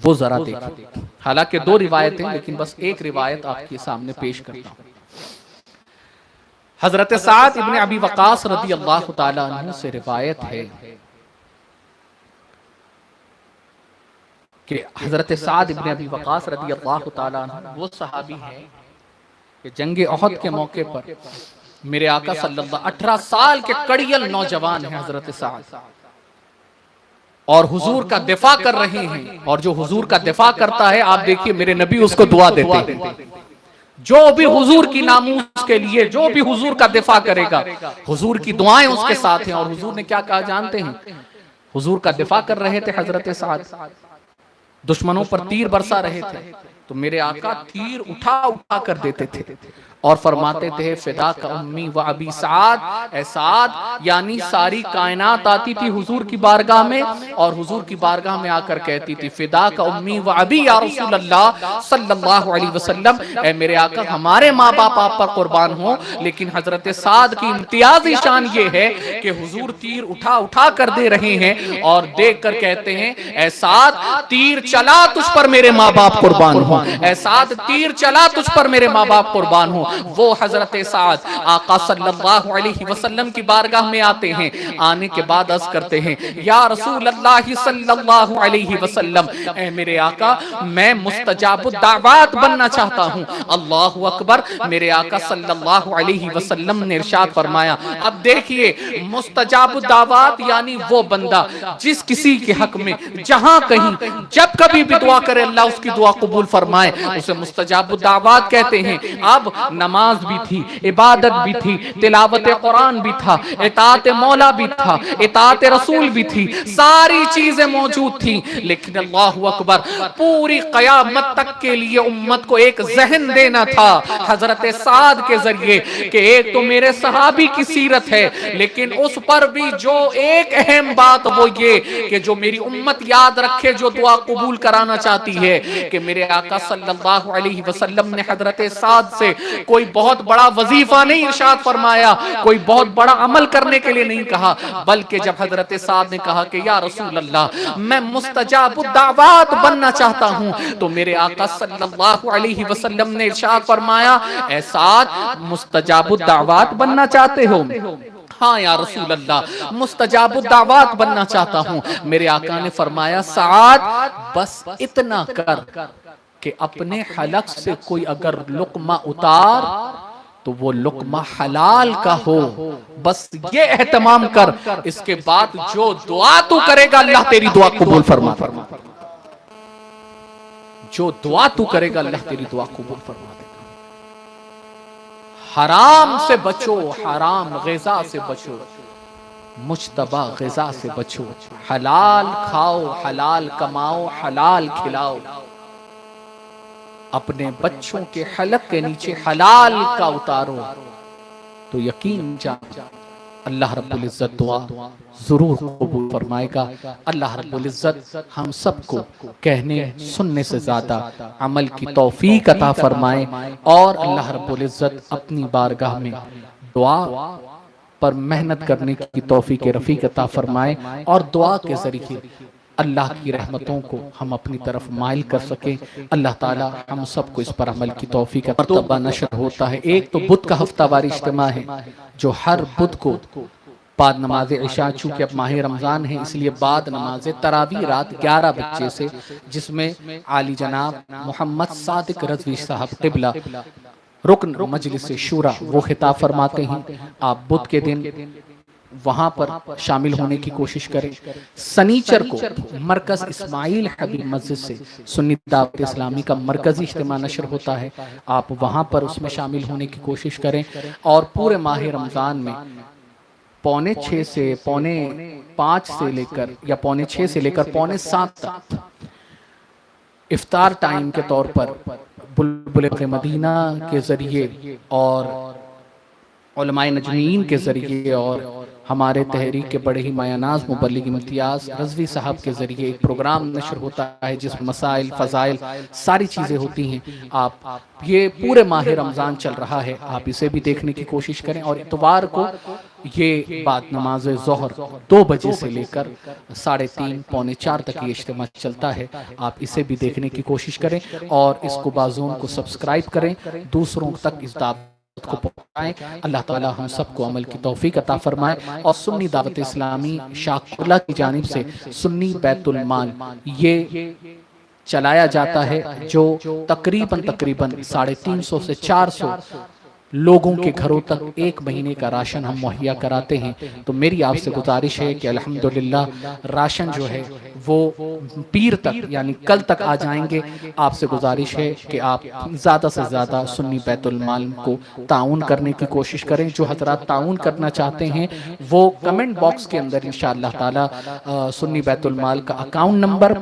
वो जरा देखिए। हालांकि दो रिवायतें, लेकिन बस एक रिवायत आपके सामने पेश करता हूं। हजरत साद इब्ने अबी वक़ास रज़ी अल्लाह ताला अन्हु से रिवायत है कि हजरत साद इब्ने अबी वक़ास रज़ी अल्लाह ताला अन्हु वो सहाबी हैं कि जंगे ओहद के मौके पर मेरे आका सल्लल्लाहु 18 साल के कड़ियल नौजवान हैं हजरत साद, और हुजूर का दिफा कर रहे हैं। और जो हुजूर का दिफा करता है, आप देखिए मेरे नबी उसको दुआ देते हैं। जो भी हुजूर की नामूस के लिए, जो भी हुजूर का दिफा करेगा, हुजूर की दुआएं उसके साथ हैं। और हुजूर ने क्या कहा जानते हैं? हुजूर का दिफा कर रहे थे हजरत साद, दुश्मनों पर तीर बरसा रहे थे, तो मेरे आका तीर उठा उठा कर देते थे और फरमाते थे फिदा का उम्मी व अबी साद, ए साद, यानी सारी कायनात आती थी हुजूर की बारगाह में और हुजूर की बारगाह में आकर कहती थी फिदा का उम्मी व अबी या रसूल अल्लाह सल्लल्लाहु अलैहि वसल्लम, ए मेरे आका हमारे माँ बाप आप पर कुर्बान हो। लेकिन हजरत साद की इम्तियाजी शान ये है कि हुजूर तीर उठा उठा कर दे रहे हैं और देख कर कहते हैं ए साद, तीर चला तुझ पर मेरे माँ बाप कुर्बान हो, ए साद तीर चला तुझ पर मेरे माँ बाप कुर्बान हो। वो हजरत साद आका सल्लल्लाहु अलैहि वसल्लम की बारगाह में आते हैं। आने के बाद अर्ज करते हैं या रसूल अल्लाह सल्लल्लाहु अलैहि वसल्लम, ऐ मेरे आका मैं मुस्तजाबुद दावात बनना चाहता हूँ। अल्लाहु अकबर। मेरे आका सल्लल्लाहु अलैहि वसल्लम ने इरशाद फरमाया, अब देखिए मुस्तजाबुद दावात यानी वो बंदा जिस किसी के हक में जहां कहीं जब कभी भी दुआ करे अल्लाह उसकी दुआ कबूल फरमाए, उसे मुस्तजाबुद दावात कहते हैं। अब नमाज भी थी, इबादत भी थी, तिलावत कुरान भी था, इताअत मौला भी था, इताअत रसूल भी थी, सारी चीजें मौजूद थी। लेकिन अल्लाहु अकबर, पूरी कयामत तक के लिए उम्मत को एक जहन देना था हजरत साद के जरिए कि एक तो मेरे सहाबी की सीरत है, लेकिन उस पर भी जो एक अहम बात वो ये कि जो मेरी उम्मत याद रखे, जो दुआ कबूल कराना चाहती है, कि मेरे आका सल्लल्लाहु अलैहि वसल्लम ने हजरत साद से कोई बहुत बड़ा वजीफा नहीं इरशाद फरमाया, कोई बहुत बड़ा अमल करने के लिए नहीं कहा, बल्कि जब हजरत साद ने कहा कि या रसूल अल्लाह मैं मुस्तजाबुद दावात बनना चाहता हूं, तो मेरे आका सल्लल्लाहु अलैहि वसल्लम ने इरशाद फरमाया ए साद मुस्तजाबुद दावात बनना चाहते हो? हाँ या रसूल अल्लाह मुस्तजाबुद दावात बनना चाहता हूँ। मेरे आका ने फरमाया साद बस इतना कर कि अपने हलक से कोई अगर लुकमा उतार तो वो लुकमा हलाल का हो, बस ये एहतमाम कर। इसके बाद जो दुआ तू करेगा अल्लाह तेरी दुआ कबूल फरमा। जो दुआ तू करेगा अल्लाह तेरी दुआ कबूल फरमा देगा। हराम से बचो, हराम ग़िज़ा से बचो, मुश्तबा ग़िज़ा से बचो, हलाल खाओ, हलाल कमाओ, हलाल खिलाओ। अपने बच्चों के हलक के नीचे हलाल का उतारो तो यकीन जान अल्लाह रब्बुल इज्जत दुआ जरूर कबूल फरमाएगा। अल्लाह रब्बुल इज्जत हम सबको कहने सुनने से ज्यादा अमल की तौफीक अता फरमाए और अल्लाह रब्बुल इज्जत अपनी बारगाह में दुआ पर मेहनत करने की तौफीक रफीक अता फरमाए और दुआ के जरिए अल्लाह की रहमतों को हम अपनी तरफ माइल कर सके। अल्लाह ताला हम सबको इस पर अमल की तौफीक मरतबा नशर होता है। एक तो बुध का हफ्तावारी इज्तिमा है जो हर बुध को बाद नमाज इशा, चूंकि अब माह रमजान है इसलिए बाद नमाज तरावी रात 11 बजे से, जिसमें आली जनाब मोहम्मद सादिक रज़वी साहब क़िबला रुकन मजलिस शूरा वो खिताब फरमाते हैं। आप बुध के दिन वहाँ पर शामिल होने की कोशिश करें। सनीचर को मरकज़ इस्माइल हबीब मस्जिद से सुन्नी दावत इस्लामी का मरकज़ी इज्तिमा नशर होता है, आप वहाँ पर उसमें शामिल होने की कोशिश करें। और पूरे माह रमज़ान में पौने 6 से पौने 5 से लेकर या पौने 6 से लेकर पौने 7 तक इफ्तार टाइम के तौर पर बुलबुल मदीना के ज़रिए और उलमाए नजमीन के ज़रिए और हमारे तहरीक के बड़े ही मायानाज मुबल्लिग इम्तियाज़ रज़वी साहब के ज़रिए एक प्रोग्राम नशर होता है जिसमें मसाइल फ़ज़ाइल सारी चीज़ें होती हैं। आप ये पूरे माह रमज़ान चल रहा है, आप इसे भी देखने की कोशिश करें। और इतवार को ये बाद नमाज ज़ोहर 2 बजे से लेकर 3:30 पौने 4 तक ये इज्तिमा चलता है, आप इसे भी देखने की कोशिश करें और इस गुबाज़ोन को सब्सक्राइब करें, दूसरों तक इस दावत को पहुंचाएं। अल्लाह ताला हम सबको अमल की तौफीक अता फरमाए। और सुन्नी दावत इस्लामी शाकुला की जानिब से सुन्नी बैतुल माल ये चलाया जाता है, जो तकरीबन 350 से 400 लोगों के घरों तक 1 महीने का राशन हम मुहैया कराते हैं। तो मेरी आपसे गुजारिश है कि अल्हम्दुलिल्लाह राशन जो है वो पीर तक यानी कल तक आ जाएंगे। आपसे गुजारिश है कि आप ज़्यादा से ज़्यादा सुन्नी बैतुल माल को ताउन करने की कोशिश करें। जो हजरात ताउन करना चाहते हैं वो कमेंट बॉक्स के अंदर इंशाअल्लाह ताला सुन्नी बैतुल माल का अकाउंट नंबर,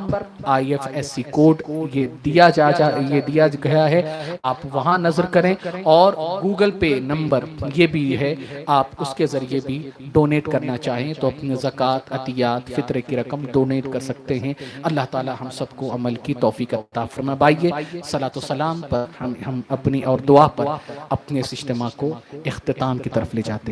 IFSC कोड ये दिया गया है, आप वहाँ नज़र करें। और गूगल पे नंबर ये भी है, आप उसके ज़रिए भी डोनेट करना चाहें तो अपनी ज़कात, अतियात, फित्रे की रकम डोनेट कर सकते हैं। अल्लाह ताला हम सबको अमल की तौफीक अता फरमाए। सलातो सलाम पर हम अपनी और दुआ पर अपने इस इज्तिमा को इख्तिताम की तरफ ले जाते हैं।